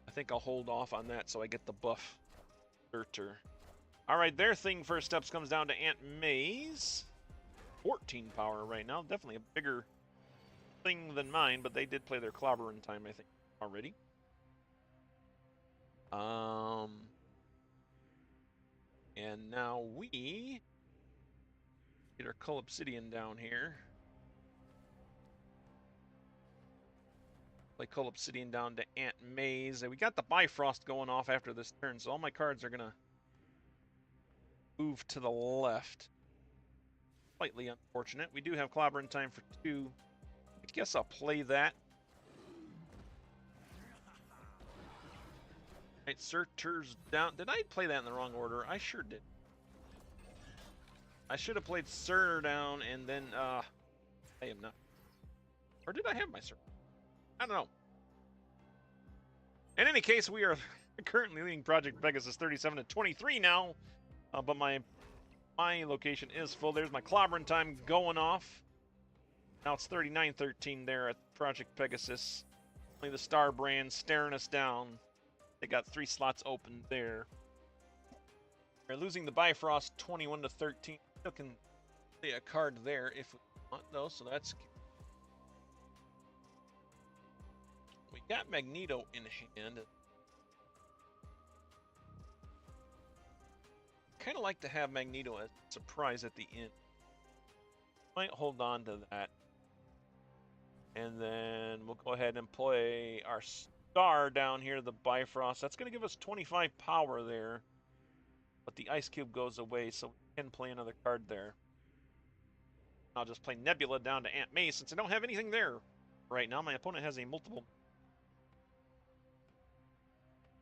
I think I'll hold off on that so I get the buff Surtur. All right, their Thing first steps comes down to Aunt May's. 14 power right now. Definitely a bigger Thing than mine, but they did play their clobbering time, I think, already. And now we get our Coal Obsidian down here. Play Coal Obsidian down to Aunt May's. And we got the Bifrost going off after this turn, so all my cards are going to move to the left. Slightly unfortunate. We do have clobbering time for 2. I guess I'll play that. Alright, Surtur's down. Did I play that in the wrong order? I sure did. I should have played Surtur down and then, I am not. Or did I have my Surtur? I don't know. In any case, we are currently leading Project Pegasus 37-23 now. But my location is full. There's my clobbering time going off. Now it's 39-13 there at Project Pegasus. Only the Starbrand staring us down. They got 3 slots open there. We're losing the Bifrost 21-13. Still can play a card there if we want, though, so that's good. We got Magneto in hand. Kind of like to have Magneto as a surprise at the end. Might hold on to that. And then we'll go ahead and play our Star down here, the Bifrost. That's going to give us 25 power there. But the Ice Cube goes away, so we can play another card there. I'll just play Nebula down to Aunt May since I don't have anything there right now. My opponent has a multiple.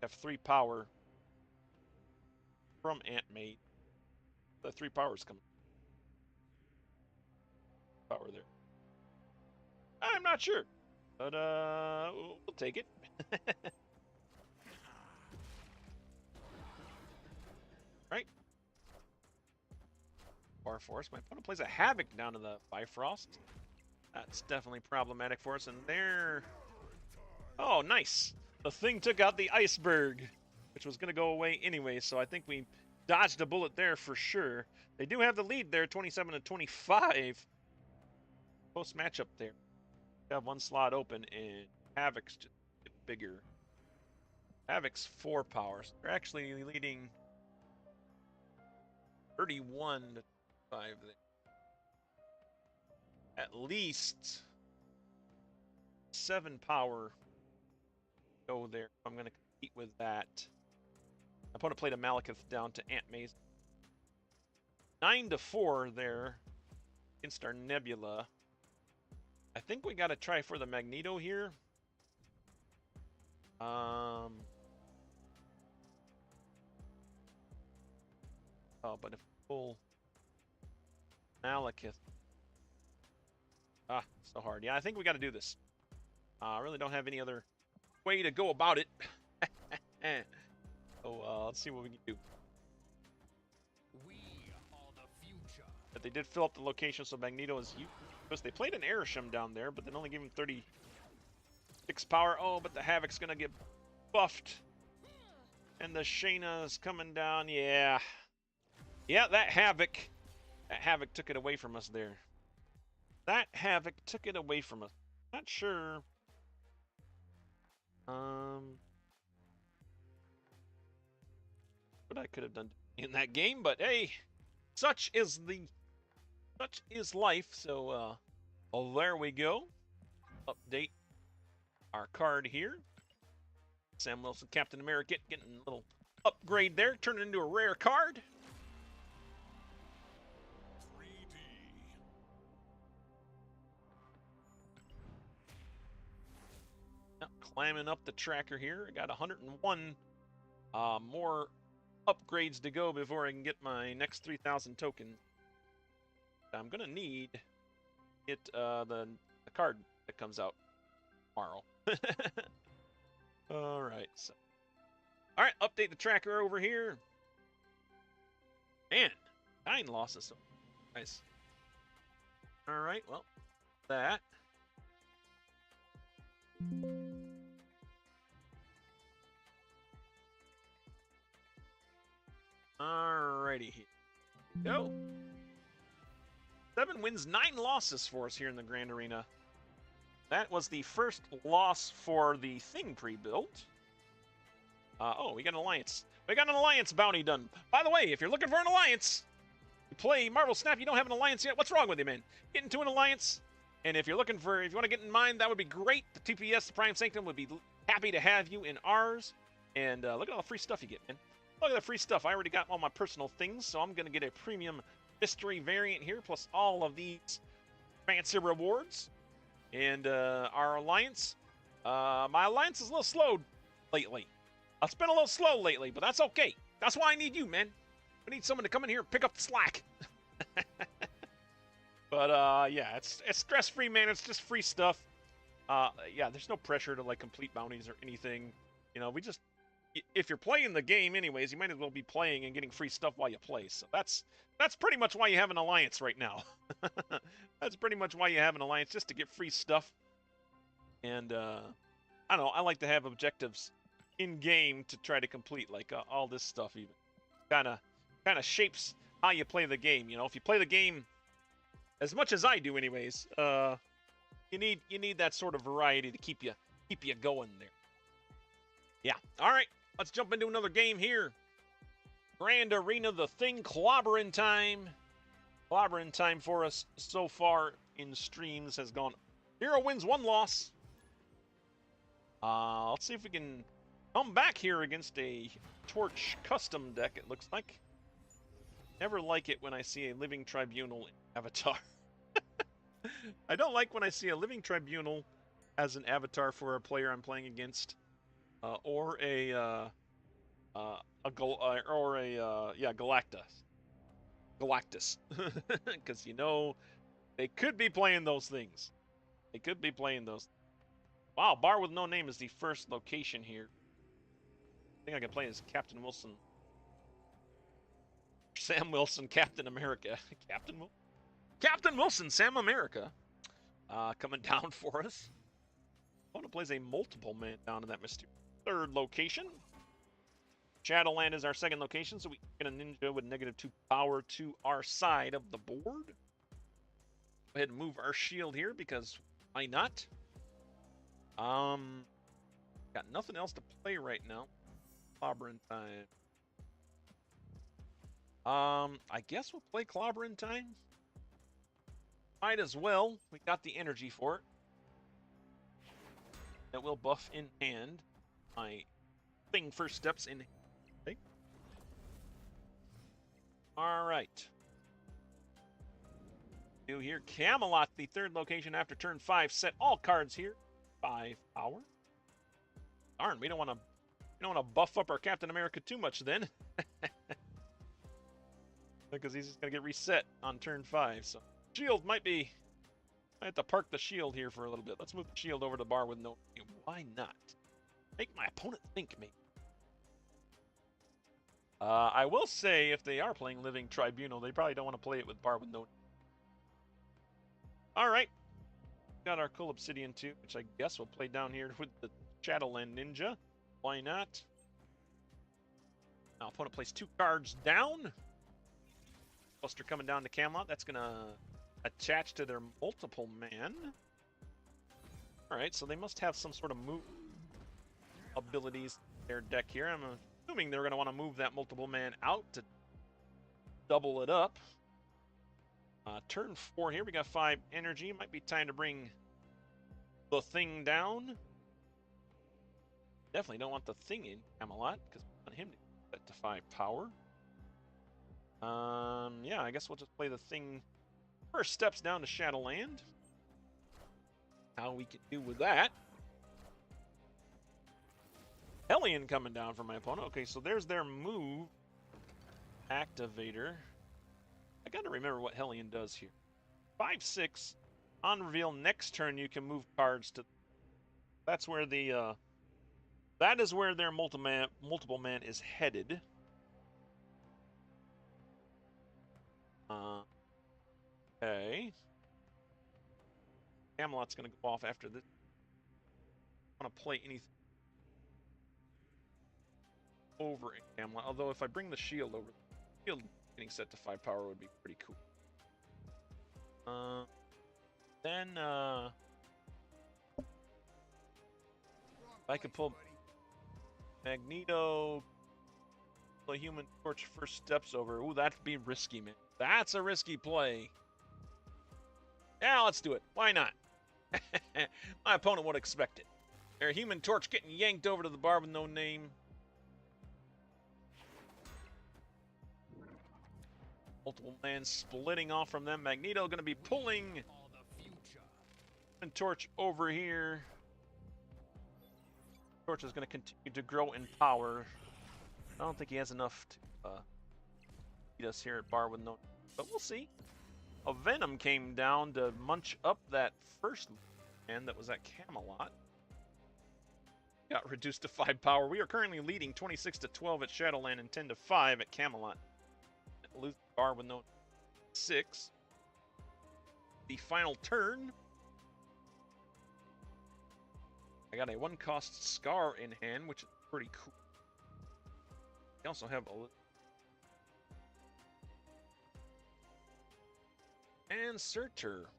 I have 3 power from Aunt May. The 3 powers come. Power there. I'm not sure, but we'll take it. far for us. My opponent plays a Havoc down to the Bifrost. That's definitely problematic for us. And there... Oh, nice! The thing took out the iceberg, which was going to go away anyway, so I think we dodged a bullet there for sure. They do have the lead there, 27-25. Close matchup there. We have one slot open, and Havoc's just a bit bigger. Havoc's 4 power, so they're actually leading 31-5 there. At least 7 power go there. I'm going to compete with that. My opponent played a Malekith down to Ant Maze. 9-4 there against our Nebula. I think we got to try for the Magneto here. Oh, but if we pull Malekith. Ah, so hard. Yeah, I think we got to do this. I really don't have any other way to go about it. So let's see what we can do. We are the future. But they did fill up the location, so Magneto is used. They played an Airsham down there, but then only gave him 36 power. Oh, but the Havoc's gonna get buffed. And the Shayna's coming down. Yeah. Yeah, that Havoc took it away from us there. That Havoc took it away from us. Not sure. What I could have done in that game, but hey, such is life. So well, there we go. Update our card here. Sam Wilson, Captain America, getting a little upgrade there, turn it into a rare card. 3D. Now, climbing up the tracker here. I got 101 more upgrades to go before I can get my next 3,000 tokens. I'm gonna need it the card that comes out tomorrow. All right, so update the tracker over here. Man, 9 losses, so nice. All right, well, that. Alrighty, here we go. 7 wins, 9 losses for us here in the Grand Arena. That was the first loss for the Thing pre-built. Oh, we got an alliance. We got an alliance bounty done. By the way, if you're looking for an alliance, you play Marvel Snap, you don't have an alliance yet, what's wrong with you, man? Get into an alliance, and if you want to get in mine, that would be great. The TPS, the Prime Sanctum, would be happy to have you in ours. And look at all the free stuff you get, man. Look at the free stuff. I already got all my personal things, so I'm going to get a premium mystery variant here, plus all of these fancy rewards. And our alliance, my alliance is a little slow lately. It's been a little slow lately, but that's okay. That's why I need you, man. We need someone to come in here and pick up the slack. But yeah, it's stress-free, man. It's just free stuff. Yeah, there's no pressure to like complete bounties or anything. You know, if you're playing the game anyways, you might as well be playing and getting free stuff while you play. So that's pretty much why you have an alliance right now. That's pretty much why you have an alliance, just to get free stuff. And I don't know, I like to have objectives in game to try to complete, like all this stuff even. Kind of shapes how you play the game. You know, if you play the game as much as I do anyways, you need that sort of variety to keep you going there. Yeah. All right. Let's jump into another game here. Grand Arena, the Thing, clobbering time. Clobbering time for us so far in streams has gone 0 wins, 1 loss. Let's see if we can come back here against a Torch custom deck, it looks like. Never like it when I see a Living Tribunal avatar. I don't like when I see a Living Tribunal as an avatar for a player I'm playing against. Or a Galactus, because you know they could be playing those things. They could be playing those. Wow, Bar with No Name is the first location here. I think I can play as Captain Wilson. Sam Wilson, Captain America. Captain Wilson, Sam America. Coming down for us. Opponent plays a multiple man down in that mysterious third location. Shadowland is our second location, so we get a ninja with -2 power to our side of the board. Go ahead and move our shield here because why not? Got nothing else to play right now. Clobbering time. I guess we'll play Clobbering time. Might as well. We got the energy for it. That will buff in hand. My thing first steps in. Okay. All right. Do here Camelot, the third location after turn 5. Set all cards here. 5 power. Darn, we don't want to buff up our Captain America too much then. Because he's just gonna get reset on turn 5. So shield might be. I have to park the shield here for a little bit. Let's move the shield over to the bar with no. Why not? Make my opponent think me. I will say if they are playing Living Tribunal, they probably don't want to play it with bar with no. All right. Got our cool obsidian too, which I guess we'll play down here with the Shadowland Ninja. Why not? Now opponent plays 2 cards down. Buster coming down to Camelot. That's gonna attach to their multiple man. Alright, so they must have some sort of move abilities in their deck here. I'm assuming they're gonna want to move that multiple man out to double it up. Turn 4 here, we got 5 energy. Might be time to bring the thing down. Definitely don't want the thing in Camelot, because I want him to get to 5 power. Yeah, I guess we'll just play the thing. First steps down to Shadowland. How we can do with that. Hellion coming down for my opponent. Okay, so there's their move. Activator. I gotta remember what Hellion does here. 5/6. On reveal next turn you can move cards to. That's where the that is where their multiple man is headed. Okay. Camelot's gonna go off after this. I want to play anything over in Camelot. Although if I bring the shield over, the shield getting set to 5 power would be pretty cool. Then I could pull Magneto, the Human Torch first steps over. Ooh, that'd be risky, man. That's a risky play. Yeah, let's do it. Why not? My opponent would expect it. Their Human Torch getting yanked over to the bar with no name. Multiple man splitting off from them. Magneto going to be pulling Human Torch over here. Torch is going to continue to grow in power. I don't think he has enough to beat us here at bar with no, but we'll see. A Venom came down to munch up that first man that was at Camelot. Got reduced to 5 power. We are currently leading 26-12 at Shadowland and 10-5 at Camelot. Lose bar with no 6. The final turn. I got a 1-cost Scar in hand, which is pretty cool. We also have a and Surtur.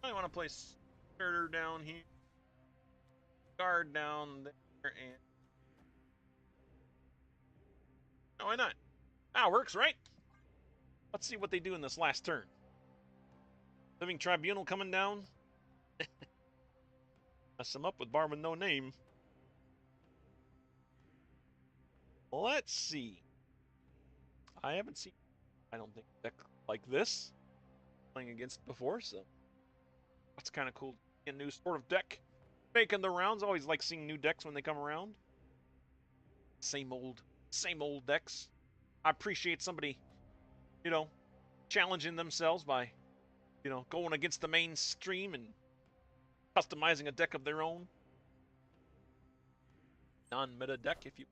I want to place Surtur down here, guard down there, and no, why not? Ah, works, right? Let's see what they do in this last turn. Living Tribunal coming down. Mess them up with bar with no name. Let's see. I haven't seen, I don't think, a deck like this playing against before, so that's kind of cool. A new sort of deck making the rounds. Always like seeing new decks when they come around. Same old decks. I appreciate somebody, you know, challenging themselves by, you know, going against the mainstream and customizing a deck of their own. Non-meta deck, if you.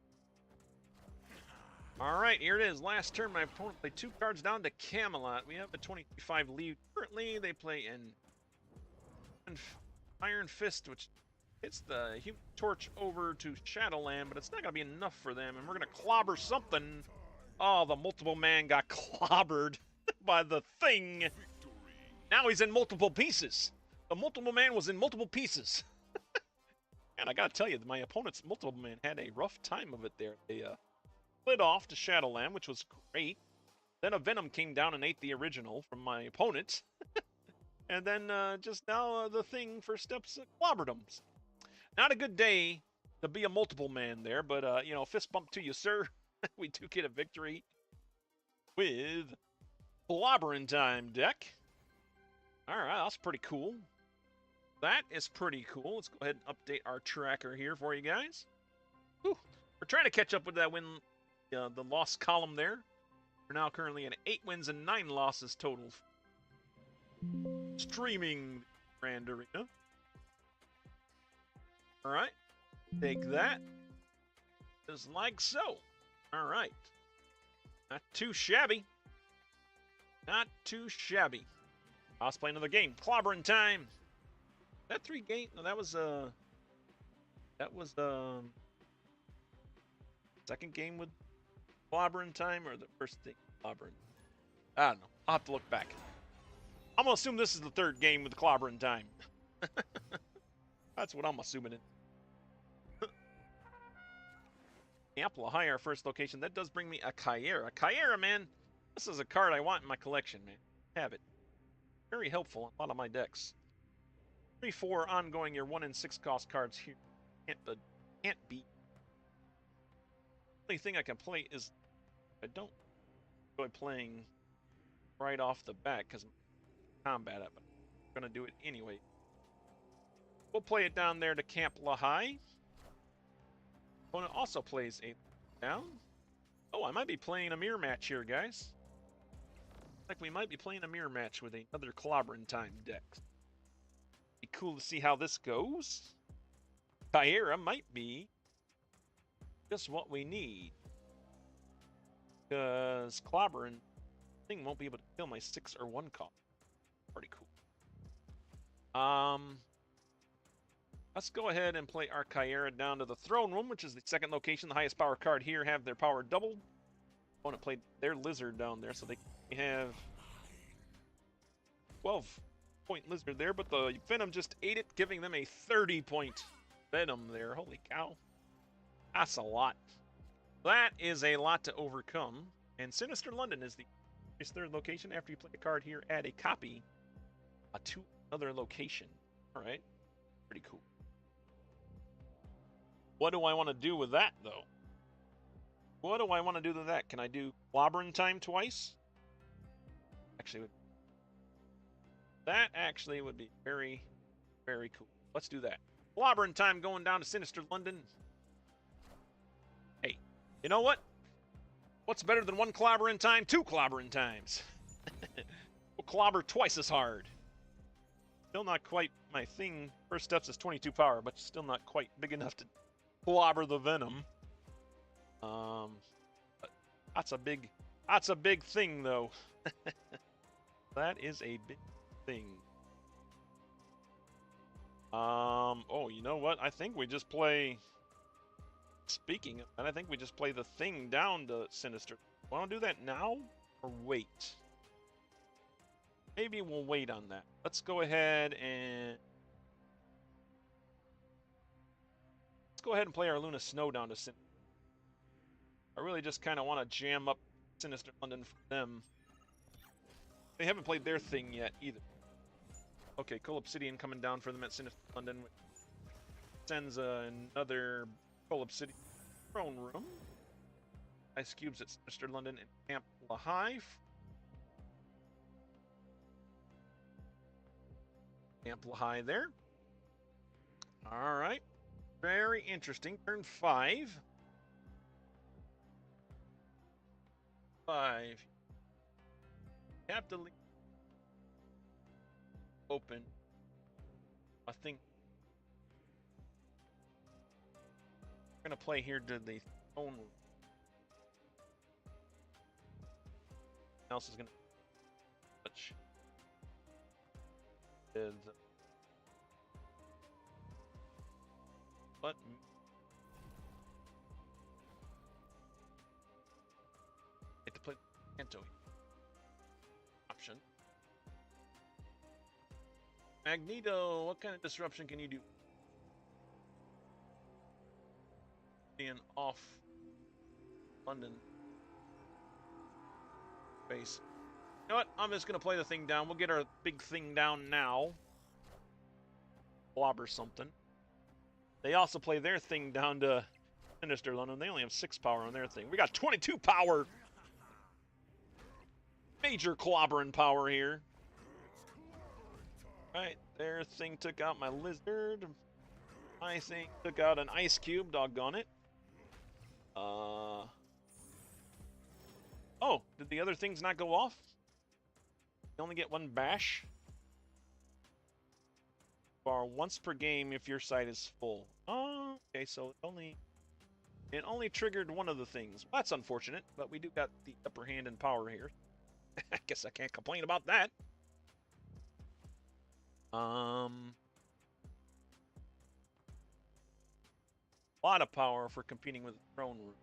All right, here it is. Last turn, my opponent played 2 cards down to Camelot. We have a 25 lead. Currently, they play an Iron Fist, which hits the Human Torch over to Shadowland, but it's not going to be enough for them, and we're going to clobber something. Oh, the multiple man got clobbered by the thing. Now he's in multiple pieces. The multiple man was in multiple pieces. And I got to tell you, my opponent's multiple man had a rough time of it there. They split off to Shadowland, which was great. Then a Venom came down and ate the original from my opponent. And then just now the thing for steps clobbered him. Not a good day to be a multiple man there, but, you know, fist bump to you, sir. We do get a victory with Clobbering Time deck. All right, that's pretty cool. That is pretty cool. Let's go ahead and update our tracker here for you guys. Whew. We're trying to catch up with that win, the loss column there. We're now currently at 8 wins and 9 losses total. Streaming Grand Arena. All right, take that. Just like so. All right. Not too shabby. Not too shabby. Let's play another game. Clobbering Time. That 3 game? No, that was second game with Clobbering Time, or the first thing Clobbering? I don't know. I'll have to look back. I'm gonna assume this is the 3rd game with Clobbering Time. That's what I'm assuming it. Amplify our first location. That does bring me a Chimera. Chimera, man, this is a card I want in my collection, man. Have it. Very helpful in a lot of my decks. 3-4 ongoing, your 1 and 6 cost cards here. Can't beat. The only thing I can play is I don't enjoy playing right off the bat because I'm combat it, but I'm gonna do it anyway. We'll play it down there to Camp Lahai. Opponent also plays a down. Oh, I might be playing a mirror match here, guys. Like we might be playing a mirror match with another Clobbering Time deck. Be cool to see how this goes. Chimera might be just what we need. Because Clobbering thing won't be able to kill my 6 or 1 cost. Pretty cool. Let's go ahead and play our Chimera down to the Throne Room, which is the 2nd location. The highest power card here have their power doubled. Opponent played their Lizard down there, so they have 12-point Lizard there, but the Venom just ate it, giving them a 30-point Venom there. Holy cow. That's a lot. That is a lot to overcome. And Sinister London is the 3rd location. After you play a card here, add a copy to another location. All right. Pretty cool. What do I want to do with that, though? What do I want to do with that? Can I do Clobbering Time twice? Actually, that actually would be very, very cool. Let's do that. Clobbering Time going down to Sinister London. Hey, you know what? What's better than 1 Clobbering Time? 2 Clobbering Times. We'll clobber twice as hard. Still not quite my thing. First steps is 22 power, but still not quite big enough to clobber the Venom. But that's a big thing, though. That is a big thing. Oh, you know what? I think we just play. Speaking of that, I think we just play the thing down to Sinister. Want to do that now or wait? Maybe we'll wait on that. Let's go ahead and play our Luna Snow down to Sinister. I really just kind of want to jam up Sinister London for them. They haven't played their thing yet either. Okay, Coal Obsidian coming down for them at Sinister London. Sends another Coal Obsidian Throne Room. Ice Cubes at Sinister London and Camp Lahai. Camp Lahai there. Alright. Very interesting. Turn 5. 5. Have to leave open. I think we're gonna play here to the phone. else is gonna touch. Is what? Get to play Kanto option. Magneto, what kind of disruption can you do? Being off London base. You know what? I'm just gonna play the thing down. We'll get our big thing down now. Blobber something. They also play their thing down to Sinister London. They only have 6 power on their thing. We got 22 power. Major clobbering power here. Alright, their thing took out my lizard. My thing took out an ice cube, doggone it. Oh, did the other things not go off? You only get 1 bash? Bar once per game if your site is full. Oh, okay, so it only triggered one of the things. Well, that's unfortunate, but we do got the upper hand in power here. I guess I can't complain about that. A lot of power for competing with the throne room.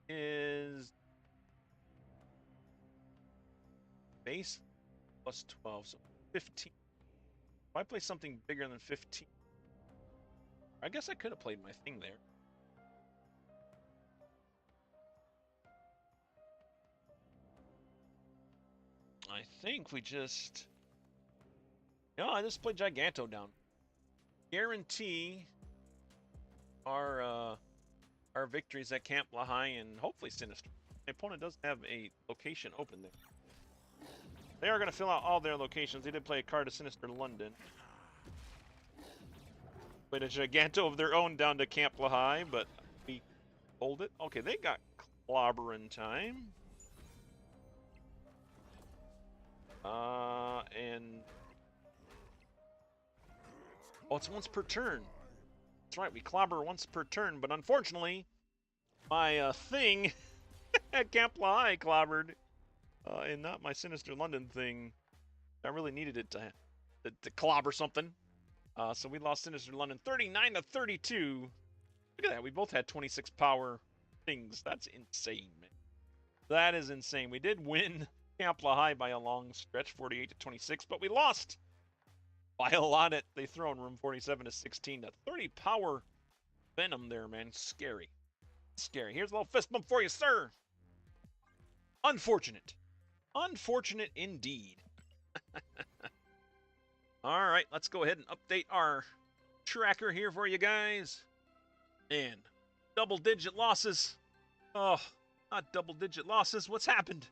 Is base plus 12, so 15. If I play something bigger than 15, I guess I could have played my thing there. I think we just... No, I just played Giganto down. Guarantee our victories at Camp Lahai and hopefully Sinister. My opponent does have a location open there. They are going to fill out all their locations. They did play a card of Sinister London. Played a Giganto of their own down to Camp Lahai, but we hold it. Okay, they got clobbering time. And... Oh, it's once per turn. That's right, we clobber once per turn, but unfortunately, my thing at Camp Lahai clobbered, and not my Sinister London thing. I really needed it to clobber something. So we lost Sinister London 39 to 32. Look at that, we both had 26 power things. That's insane, man. That is insane. We did win Camp Lahai by a long stretch, 48 to 26, but we lost by a lot at the throne room, 47 to 16 to 30 power venom there, man. Scary. Scary. Here's a little fist bump for you, sir. Unfortunate. Unfortunate indeed. All right, let's go ahead and update our tracker here for you guys. And double-digit losses. Oh, not double-digit losses. What's happened?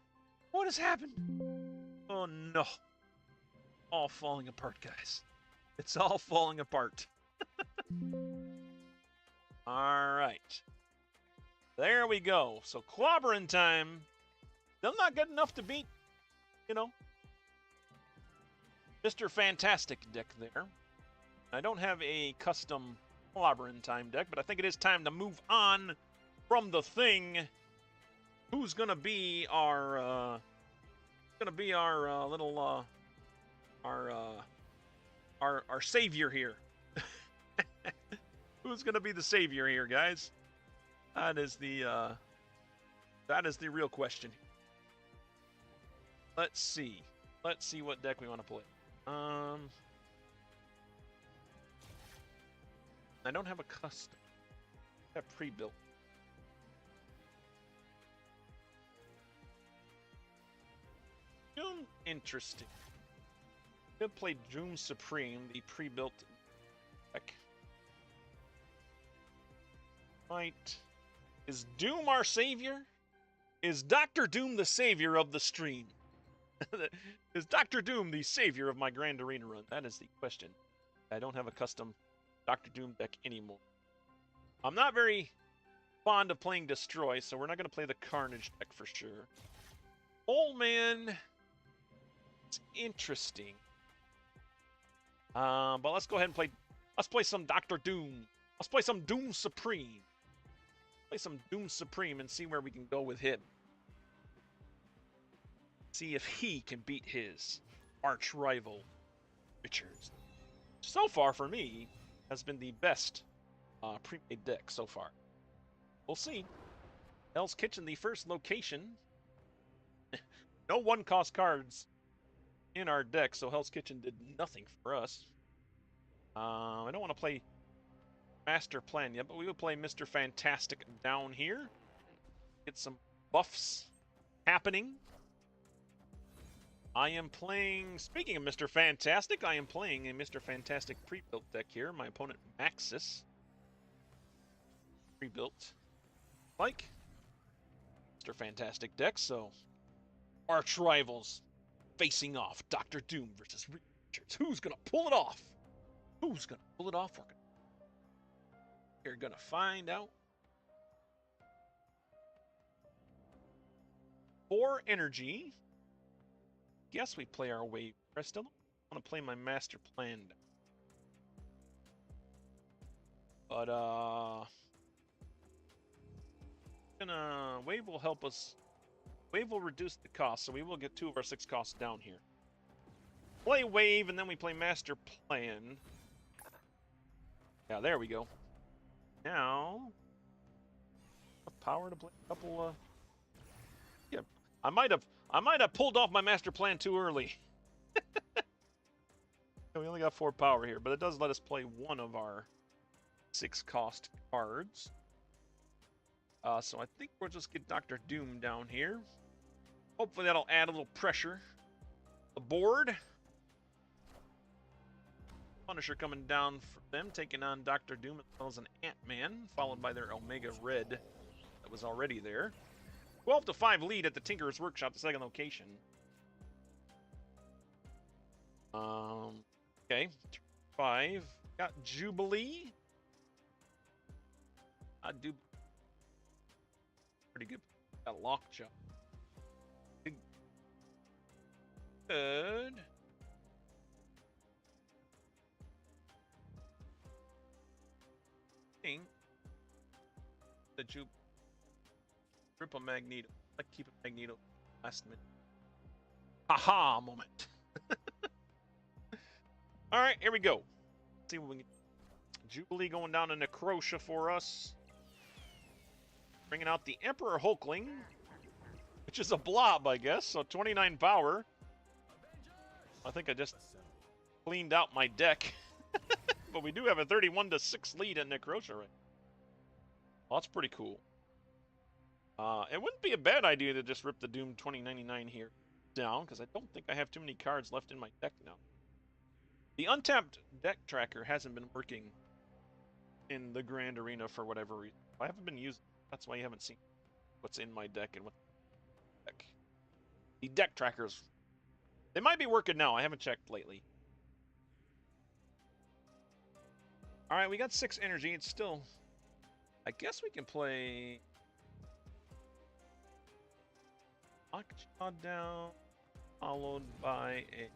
What has happened? Oh, no. All falling apart, guys. It's all falling apart. All right. There we go. So clobbering time. Still not good enough to beat, you know, Mr. Fantastic deck there. I don't have a custom clobbering time deck, but I think it is time to move on from the thing. Who's gonna be our little our savior here? Who's gonna be the savior here, guys? That is the real question. Let's see what deck we want to play. I don't have a custom. I have pre-built. Doom, interesting. Could play Doom Supreme, the pre-built deck. Right. Is Doom our savior? Is Dr. Doom the savior of the stream? Is Dr. Doom the savior of my Grand Arena run? That is the question. I don't have a custom Dr. Doom deck anymore. I'm not very fond of playing Destroy, so we're not going to play the Carnage deck for sure. Old Man. It's interesting. But let's go ahead and play. Let's play some Dr. Doom. Let's play some Doom Supreme. Play some Doom Supreme and see where we can go with him. See if he can beat his arch rival, Richards. So far, for me, has been the best pre-made deck so far. We'll see. Hell's Kitchen, the first location. No one-cost cards in our deck, so Hell's Kitchen did nothing for us. I don't want to play Master Plan yet, but we will play Mr. Fantastic down here. Get some buffs happening. I am playing, speaking of Mr. Fantastic, I am playing a Mr. Fantastic pre-built deck here. My opponent, Maxis. Pre-built. Like Mr. Fantastic deck, so arch rivals facing off. Dr. Doom versus Richards. Who's gonna pull it off? Who's gonna pull it off? We're gonna find out. 4 energy. Guess we play our wave. I still don't want to play my master plan. But wave will help us. Wave will reduce the cost, so we will get 2 of our 6 costs down here. Play wave, and then we play master plan. Yeah, there we go. Now, power to play a couple. Yeah, I might have pulled off my master plan too early. We only got 4 power here, but it does let us play 1 of our 6 cost cards. So I think we'll just get Dr. Doom down here. Hopefully that'll add a little pressure. The board. Punisher coming down for them, taking on Dr. Doom as well as an Ant-Man, followed by their Omega Red that was already there. 12-5 lead at the Tinkerer's Workshop, the second location. Okay, 5. Got Jubilee. I do pretty good. Got Lockjaw. Good. The Triple Magneto. I like keeping Magneto last minute. Haha moment. Alright, here we go. Let's see what we can. Jubilee going down to Necrotia for us. Bringing out the Emperor Hulkling, which is a blob, I guess. So 29 power. I think I just cleaned out my deck. But we do have a 31-6 lead at Necrotia right now. Well, that's pretty cool. It wouldn't be a bad idea to just rip the Doom 2099 here down, because I don't think I have too many cards left in my deck now. The untapped deck tracker hasn't been working in the Grand Arena for whatever reason. I haven't been using it. That's why you haven't seen what's in my deck and what deck. The deck trackers, they might be working now. I haven't checked lately. Alright, we got 6 energy. It's still... I guess we can play... Lockjaw down, followed by a...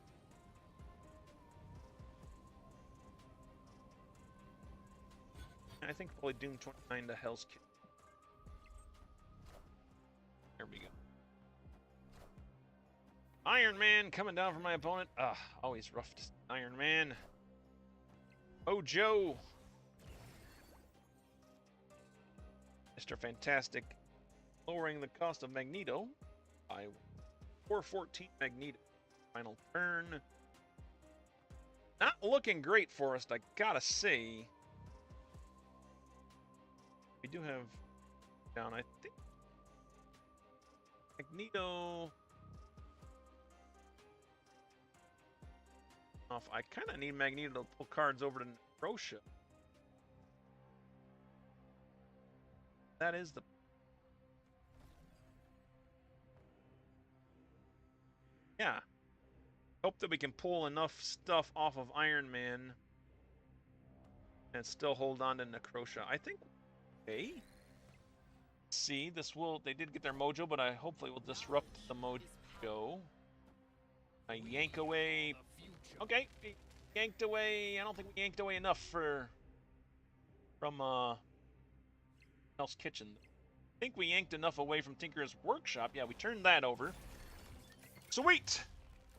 I think probably Doom 29 to Hell's Kitchen. There we go. Iron Man coming down for my opponent. Always rough to see Iron Man. Oh, Joe. Mr. Fantastic lowering the cost of Magneto by 414 Magneto. Final turn. Not looking great for us, I gotta say. We do have down, I think. Magneto. I kind of need Magneto to pull cards over to Necrotia. That is the... Yeah. Hope that we can pull enough stuff off of Iron Man and still hold on to Necrotia. I think... Okay. See, this will... They did get their mojo, but I hopefully will disrupt the mojo. I yank away... Okay, we yanked away... I don't think we yanked away enough from Hell's Kitchen. think we yanked enough away from Tinker's workshop. Yeah, we turned that over. Sweet!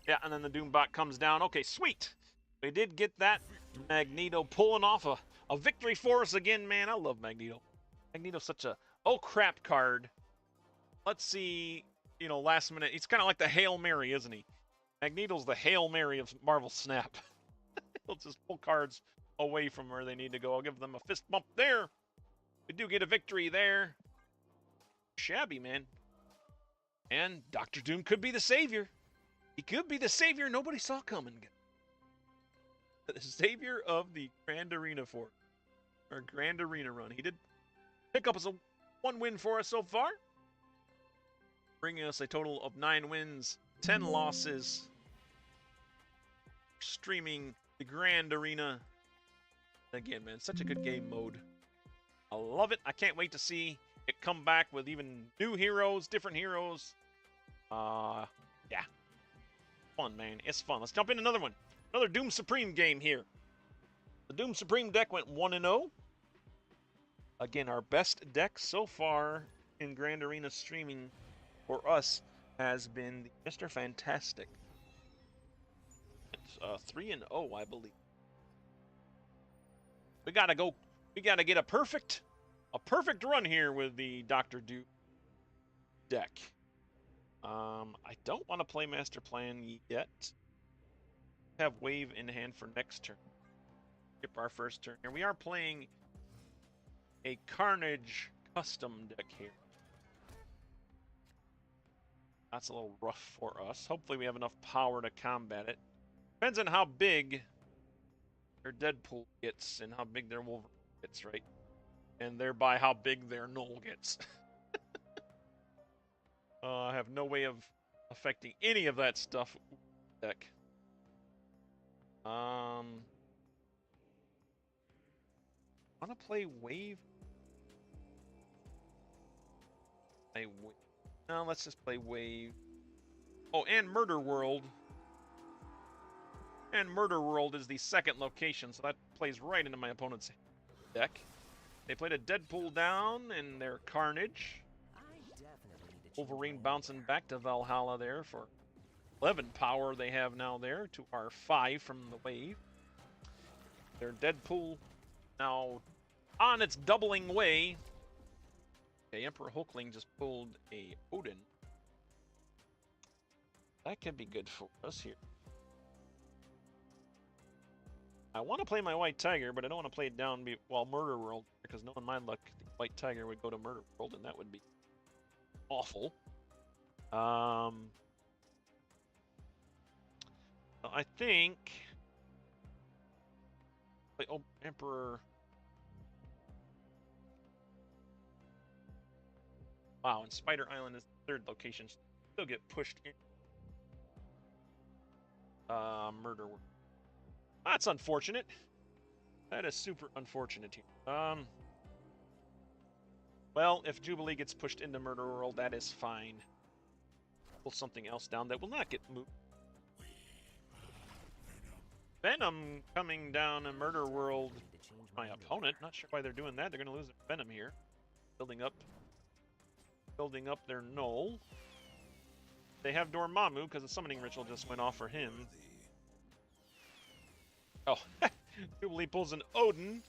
Yeah, and then the Doombot comes down. Okay, sweet! We did get that. Magneto pulling off a victory for us again, man. I love Magneto. Magneto's such a oh crap card. Let's see, you know, last minute. He's kind of like the Hail Mary, isn't he? Magneto's the Hail Mary of Marvel Snap. He'll just pull cards away from where they need to go. I'll give them a fist bump there. We do get a victory there. Shabby, man. And Doctor Doom could be the savior. He could be the savior nobody saw coming. The savior of the Grand Arena or Grand Arena run. He did pick up as a 1 win for us so far, bringing us a total of 9 wins, 10 losses. Streaming the Grand Arena. Again, man, such a good game mode. I love it. I can't wait to see it come back with even new heroes, different heroes. Yeah. Fun, man. It's fun. Let's jump in another one. Another Doom Supreme game here. The Doom Supreme deck went 1-0. Again, our best deck so far in Grand Arena streaming for us has been the Mr. Fantastic. It's 3-0, I believe. We gotta go. We gotta get a perfect run here with the Doctor Doom deck. I don't want to play Master Plan yet. Have Wave in hand for next turn. Skip our first turn. Here we are playing a Carnage custom deck here. That's a little rough for us. Hopefully we have enough power to combat it. Depends on how big their Deadpool gets and how big their Wolverine gets, right? And thereby how big their Null gets. I have no way of affecting any of that stuff with the deck. I want to play Wave. No, let's just play Wave. Oh, and Murder World. And Murder World is the second location, so that plays right into my opponent's deck. They played a Deadpool down in their Carnage. Wolverine bouncing back to Valhalla there for 11 power they have now there to our 5 from the Wave. Their Deadpool now on its doubling way. Okay, Emperor Hulkling just pulled a Odin. That could be good for us here. I want to play my White Tiger, but I don't want to play it down while Murder World, because knowing my luck, the White Tiger would go to Murder World, and that would be awful. I think... Oh, Emperor... Wow, and Spider Island is the third location. Still get pushed in. Murder World. That's unfortunate. That is super unfortunate here. Well, if Jubilee gets pushed into Murder World, that is fine. Pull something else down that will not get moved. Venom coming down in Murder World. My opponent. Not sure why they're doing that. They're going to lose their Venom here. Building up their Null. They have Dormammu because the summoning ritual just went off for him. Oh, Jubilee pulls an Odin,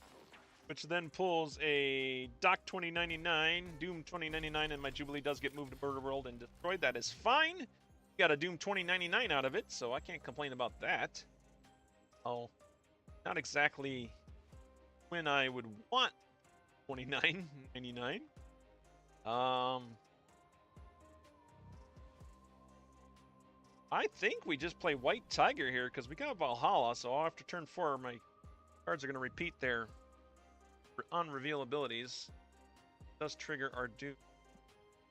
which then pulls a Doc 2099, Doom 2099, and my Jubilee does get moved to Murder World and destroyed. That is fine. Got a Doom 2099 out of it, so I can't complain about that. Oh, not exactly when I would want 29.99. I think we just play White Tiger here because we got Valhalla, so after turn 4, my cards are going to repeat their unreveal abilities. It does trigger our Doom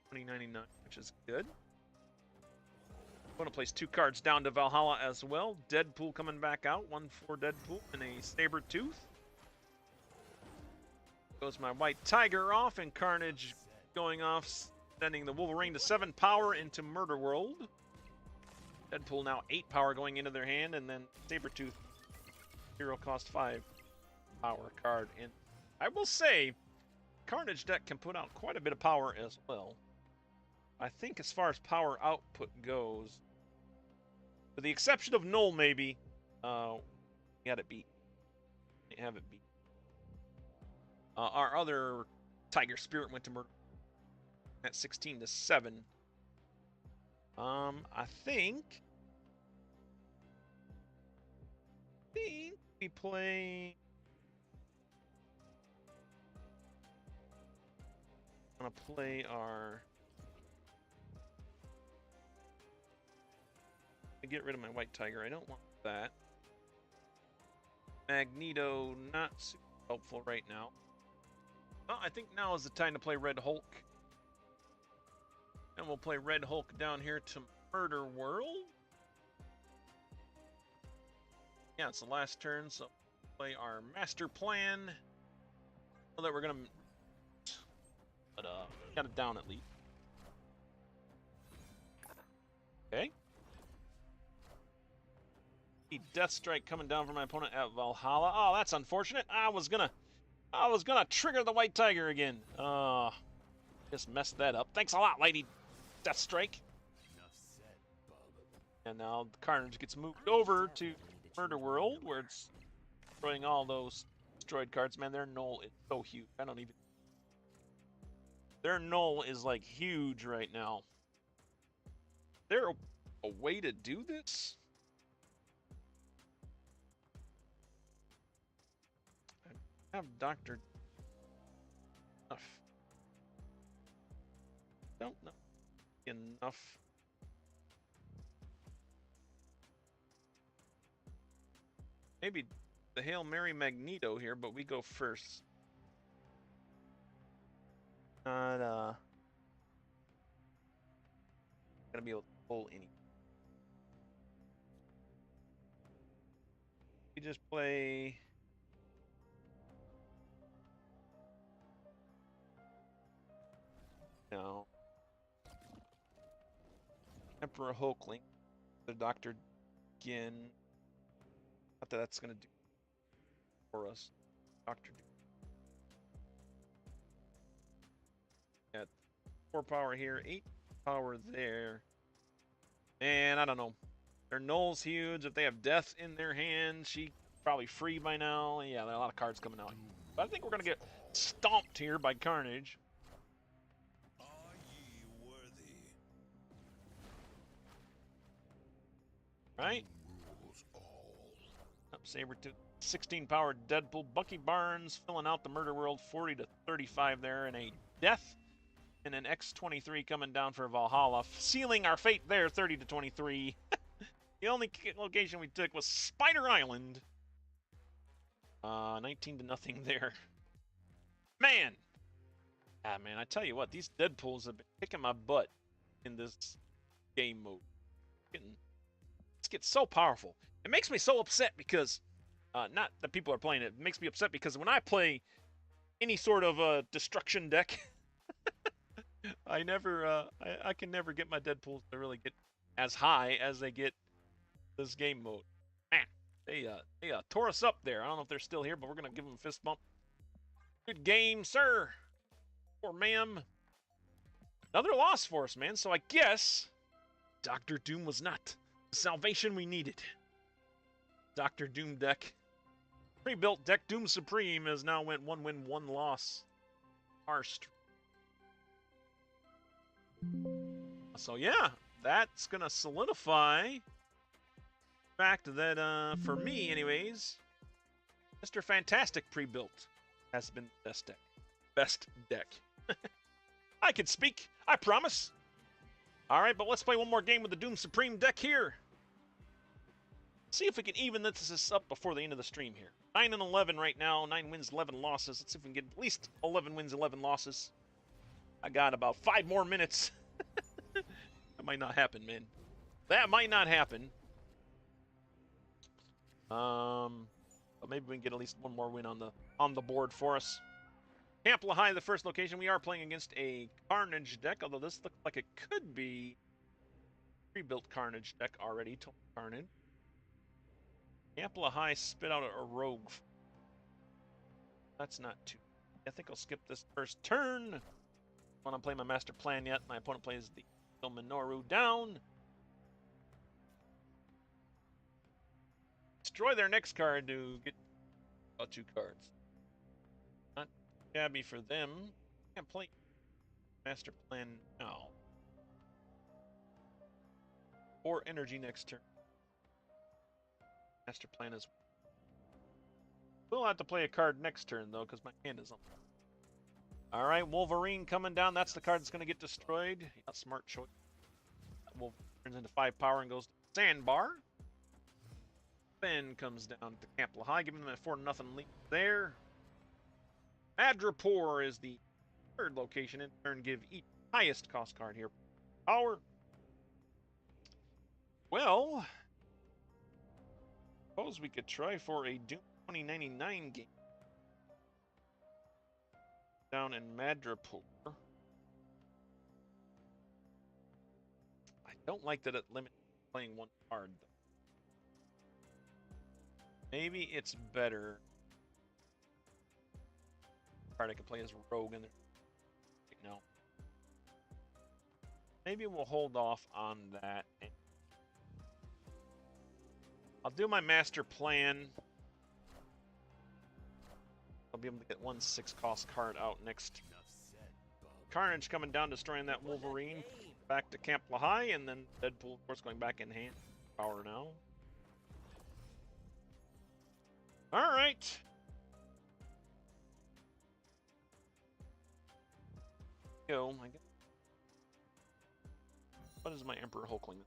2099, which is good. I'm going to place 2 cards down to Valhalla as well. Deadpool coming back out, 1 for Deadpool and a Sabretooth. Goes my White Tiger off, and Carnage going off, sending the Wolverine to 7 power into Murder World. Deadpool now 8 power going into their hand, and then Sabretooth, hero cost 5 power card. And I will say, Carnage deck can put out quite a bit of power as well. I think as far as power output goes, with the exception of Null, maybe, we had it beat. We have it beat. Our other Tiger Spirit went to murder at 16-7. I think we play. I'm gonna play our. I get rid of my White Tiger. I don't want that. Magneto, not super helpful right now. Well, I think now is the time to play Red Hulk. And we'll play Red Hulk down here to Murder World. Yeah, it's the last turn, so we'll play our master plan. So that we're gonna, but got it down at least. Okay. Death Strike coming down from my opponent at Valhalla. Oh, that's unfortunate. I was gonna trigger the White Tiger again. Just messed that up. Thanks a lot, Lady Death Strike. Enough said, bub. And now the Carnage gets moved over to Murder World, where it's destroying all those destroyed cards. Man, their null is so huge. I don't even. Their null is like huge right now. Is there a way to do this? I have Dr. Enough. Don't know enough. Maybe the Hail Mary Magneto here, but we go first. Not gonna be able to pull any. We just play. No. Emperor Hulkling. The Doctor Gin. Not that that's gonna do for us. Doctor. Got 4 power here, 8 power there. And I don't know. Their null's huge. If they have death in their hand, she probably free by now. Yeah, there are a lot of cards coming out. But I think we're gonna get stomped here by Carnage. Are ye worthy? Right? Rules all. Up Sabertooth. 16 power Deadpool. Bucky Barnes filling out the Murder World 40-35 there, and a death. And an X-23 coming down for Valhalla, sealing our fate there, 30-23. The only location we took was Spider Island. 19-0 there. Man! Ah, man, I tell you what, these Deadpools have been kicking my butt in this game mode. It's getting so powerful. It makes me so upset because, not that people are playing it, it makes me upset because when I play any sort of destruction deck, I can never get my Deadpools to really get as high as they get this game mode. Man, they tore us up there. I don't know if they're still here, but we're gonna give them a fist bump. Good game, sir, or ma'am. Another loss for us, man. So I guess Dr. Doom was not the salvation we needed. Dr. Doom deck, pre-built deck Doom Supreme, has now went 1 win, 1 loss. Arsed. So yeah, that's gonna solidify the fact that for me anyways, Mr. Fantastic pre-built has been the best deck. Best deck. I can speak, I promise. Alright, but let's play one more game with the Doom Supreme deck here. See if we can even this up before the end of the stream here. 9-11 right now, 9 wins, 11 losses. Let's see if we can get at least 11 wins, 11 losses. I got about 5 more minutes. That might not happen, man. That might not happen. But maybe we can get at least 1 more win on the board for us. Camp Lahai, the first location. We are playing against a Carnage deck, although this looks like it could be pre-built Carnage deck already. Total Carnage. Camp Lahai spit out a rogue. That's not too. I think I'll skip this first turn. I want to play my master plan yet. My opponent plays the Minoru down. Destroy their next card to get about 2 cards. Not shabby for them. Can't play master plan now. 4 energy next turn. Master plan is. We'll have to play a card next turn though, because my hand is on. All right, Wolverine coming down. That's the card that's going to get destroyed. Yeah, smart choice. Wolverine turns into 5 power and goes to Sandbar. Ben comes down to Camp Lahai, giving them a 4-0 lead there. Madripoor is the 3rd location. In turn, give each highest cost card here power. Well, suppose we could try for a Doom 2099 game down in Madripoor. I don't like that it limits playing 1 card, though. Maybe it's better. Card I can play as Rogue in there. No. Maybe we'll hold off on that. I'll do my master plan. I'll be able to get 1 6-cost card out next. Carnage coming down, destroying that Wolverine. Back to Camp Lahai, and then Deadpool, of course, going back in hand. Power now. All right. Go. I guess. What is my Emperor Hulkling?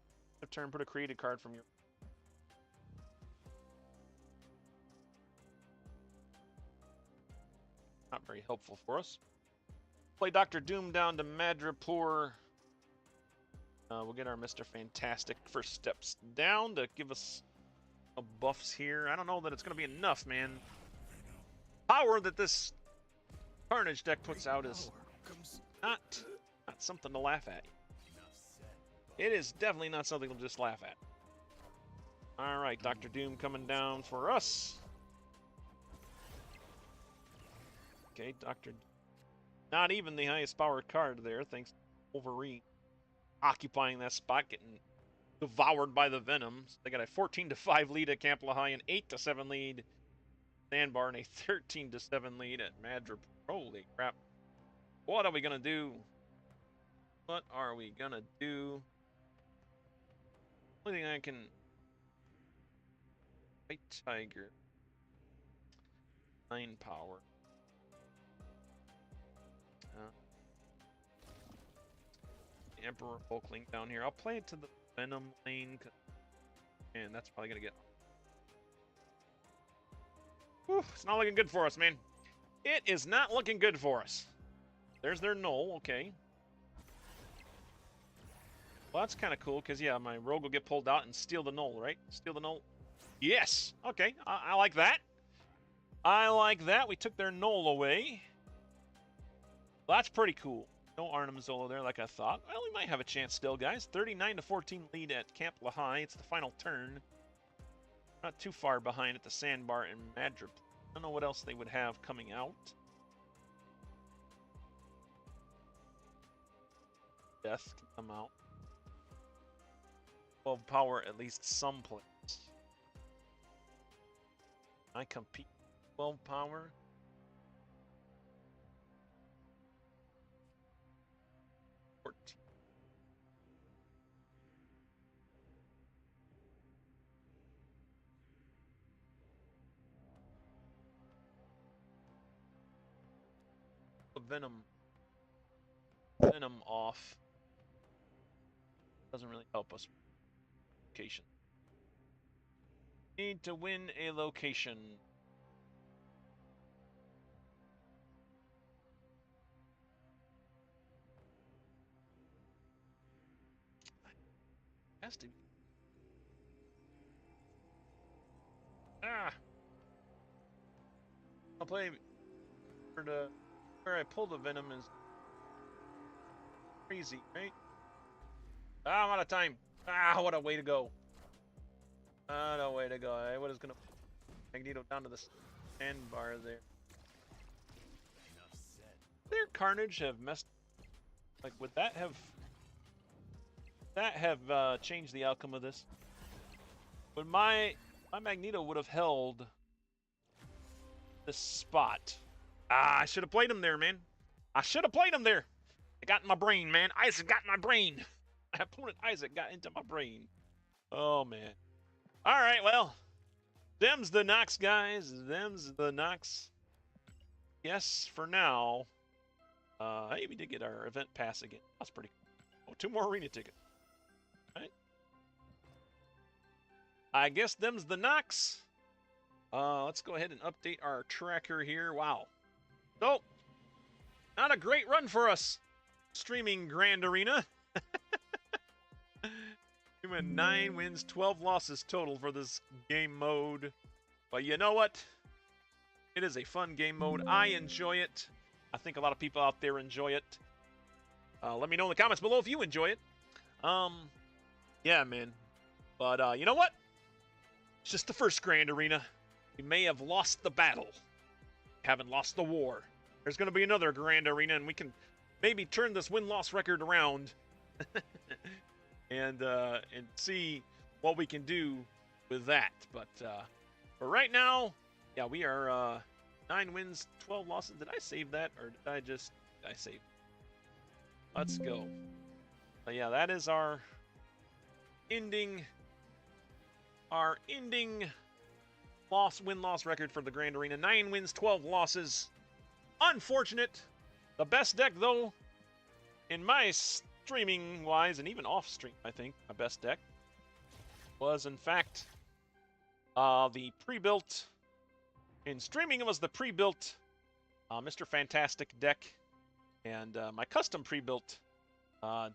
Turn, put a created card from your. Not very helpful for us. Play Dr. Doom down to Madripoor. We'll get our Mr. Fantastic first steps down to give us buffs here. I don't know that it's going to be enough, man. Power that this Carnage deck puts out is not something to laugh at. It is definitely not something to just laugh at. All right, Dr. Doom coming down for us. Okay, Dr. Not even the highest powered card there, thanks to Wolverine. Occupying that spot, getting devoured by the Venoms. They got a 14-5 lead at Camp Lahai, an 8-7 lead at Sandbar, and a 13-7 lead at Madripoor. Holy crap. What are we going to do? What are we going to do? Only thing I can... White Tiger. 9 power. Emperor Hulkling down here. I'll play it to the Venom lane, and that's probably gonna get. Whew, it's not looking good for us, man. It is not looking good for us. There's their null. Okay. Well, that's kind of cool because yeah, my rogue will get pulled out and steal the null, right? Steal the null. Yes. Okay. I like that. I like that. We took their null away. Well, that's pretty cool. No Arnim Zolo there like I thought. Well, we might have a chance still, guys. 39-14 lead at Camp Lahai. It's the final turn. Not too far behind at the Sandbar and Madripoor. I don't know what else they would have coming out. Death can come out. 12 power at least someplace. I compete 12 power. Venom off doesn't really help us. Location. Need to win a location. Has to be. I'll play for the where I pull the Venom is crazy, right? I'm out of time. What a way to go. What a way to go. What is gonna Magneto down to the sandbar there. their Carnage have messed? Like, would that have changed the outcome of this? Would my Magneto would have held this spot? Ah, I should have played him there, man. I should have played him there. It got in my brain, man. Isaac got in my brain. My opponent Isaac got into my brain. Oh man. All right, well, them's the knocks, guys. Them's the knocks. Yes, for now. Hey, we did get our event pass again. That's pretty cool. Oh, 2 more arena tickets. All right. I guess them's the knocks. Let's go ahead and update our tracker here. Wow. So, not a great run for us. Streaming Grand Arena. We went 9 wins, 12 losses total for this game mode. But you know what? It is a fun game mode. I enjoy it. I think a lot of people out there enjoy it. Let me know in the comments below if you enjoy it. Yeah, man. But you know what? It's just the first Grand Arena. We may have lost the battle. Haven't lost the war. There's going to be another Grand Arena, and we can maybe turn this win-loss record around and see what we can do with that. But for right now, yeah, we are 9 wins, 12 losses. Did I save that, or did I save? Let's go. But yeah, that is our ending win-loss record for the Grand Arena. 9 wins, 12 losses. Unfortunate. The best deck, though, in my streaming-wise, and even off-stream, I think, my best deck was, in fact, the pre-built. In streaming, it was the pre-built Mr. Fantastic deck, and my custom pre-built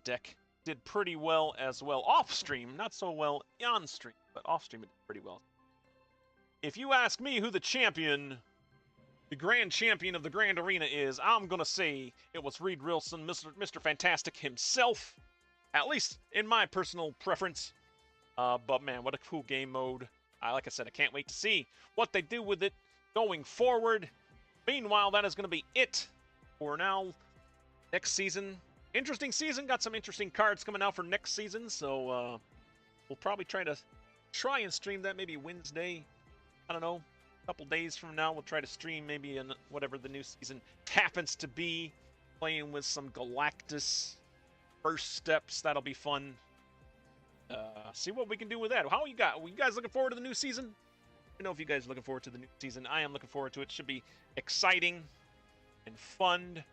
deck did pretty well as well. Off-stream, not so well on-stream, but off-stream it did pretty well. If you ask me who the grand champion of the Grand Arena is, I'm going to say it was Reed Wilson, Mr. Fantastic himself, at least in my personal preference. But man, what a cool game mode. Like I said, I can't wait to see what they do with it going forward. Meanwhile, that is going to be it for now. Next season, interesting season. Got some interesting cards coming out for next season, so we'll probably try and stream that maybe Wednesday. I don't know. A couple days from now, we'll try to stream maybe in whatever the new season happens to be. Playing with some Galactus first steps. That'll be fun. See what we can do with that. How you guys looking forward to the new season? I know if you guys are looking forward to the new season. I am looking forward to it. Should be exciting and fun.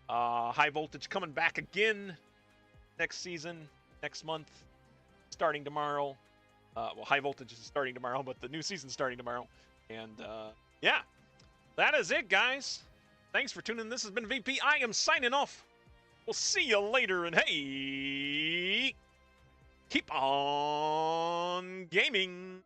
High Voltage coming back again next season, next month, starting tomorrow. Well, High Voltage is starting tomorrow, but the new season's starting tomorrow. And yeah, that is it, guys. Thanks for tuning in. This has been VP. I am signing off. We'll see you later, and hey, keep on gaming.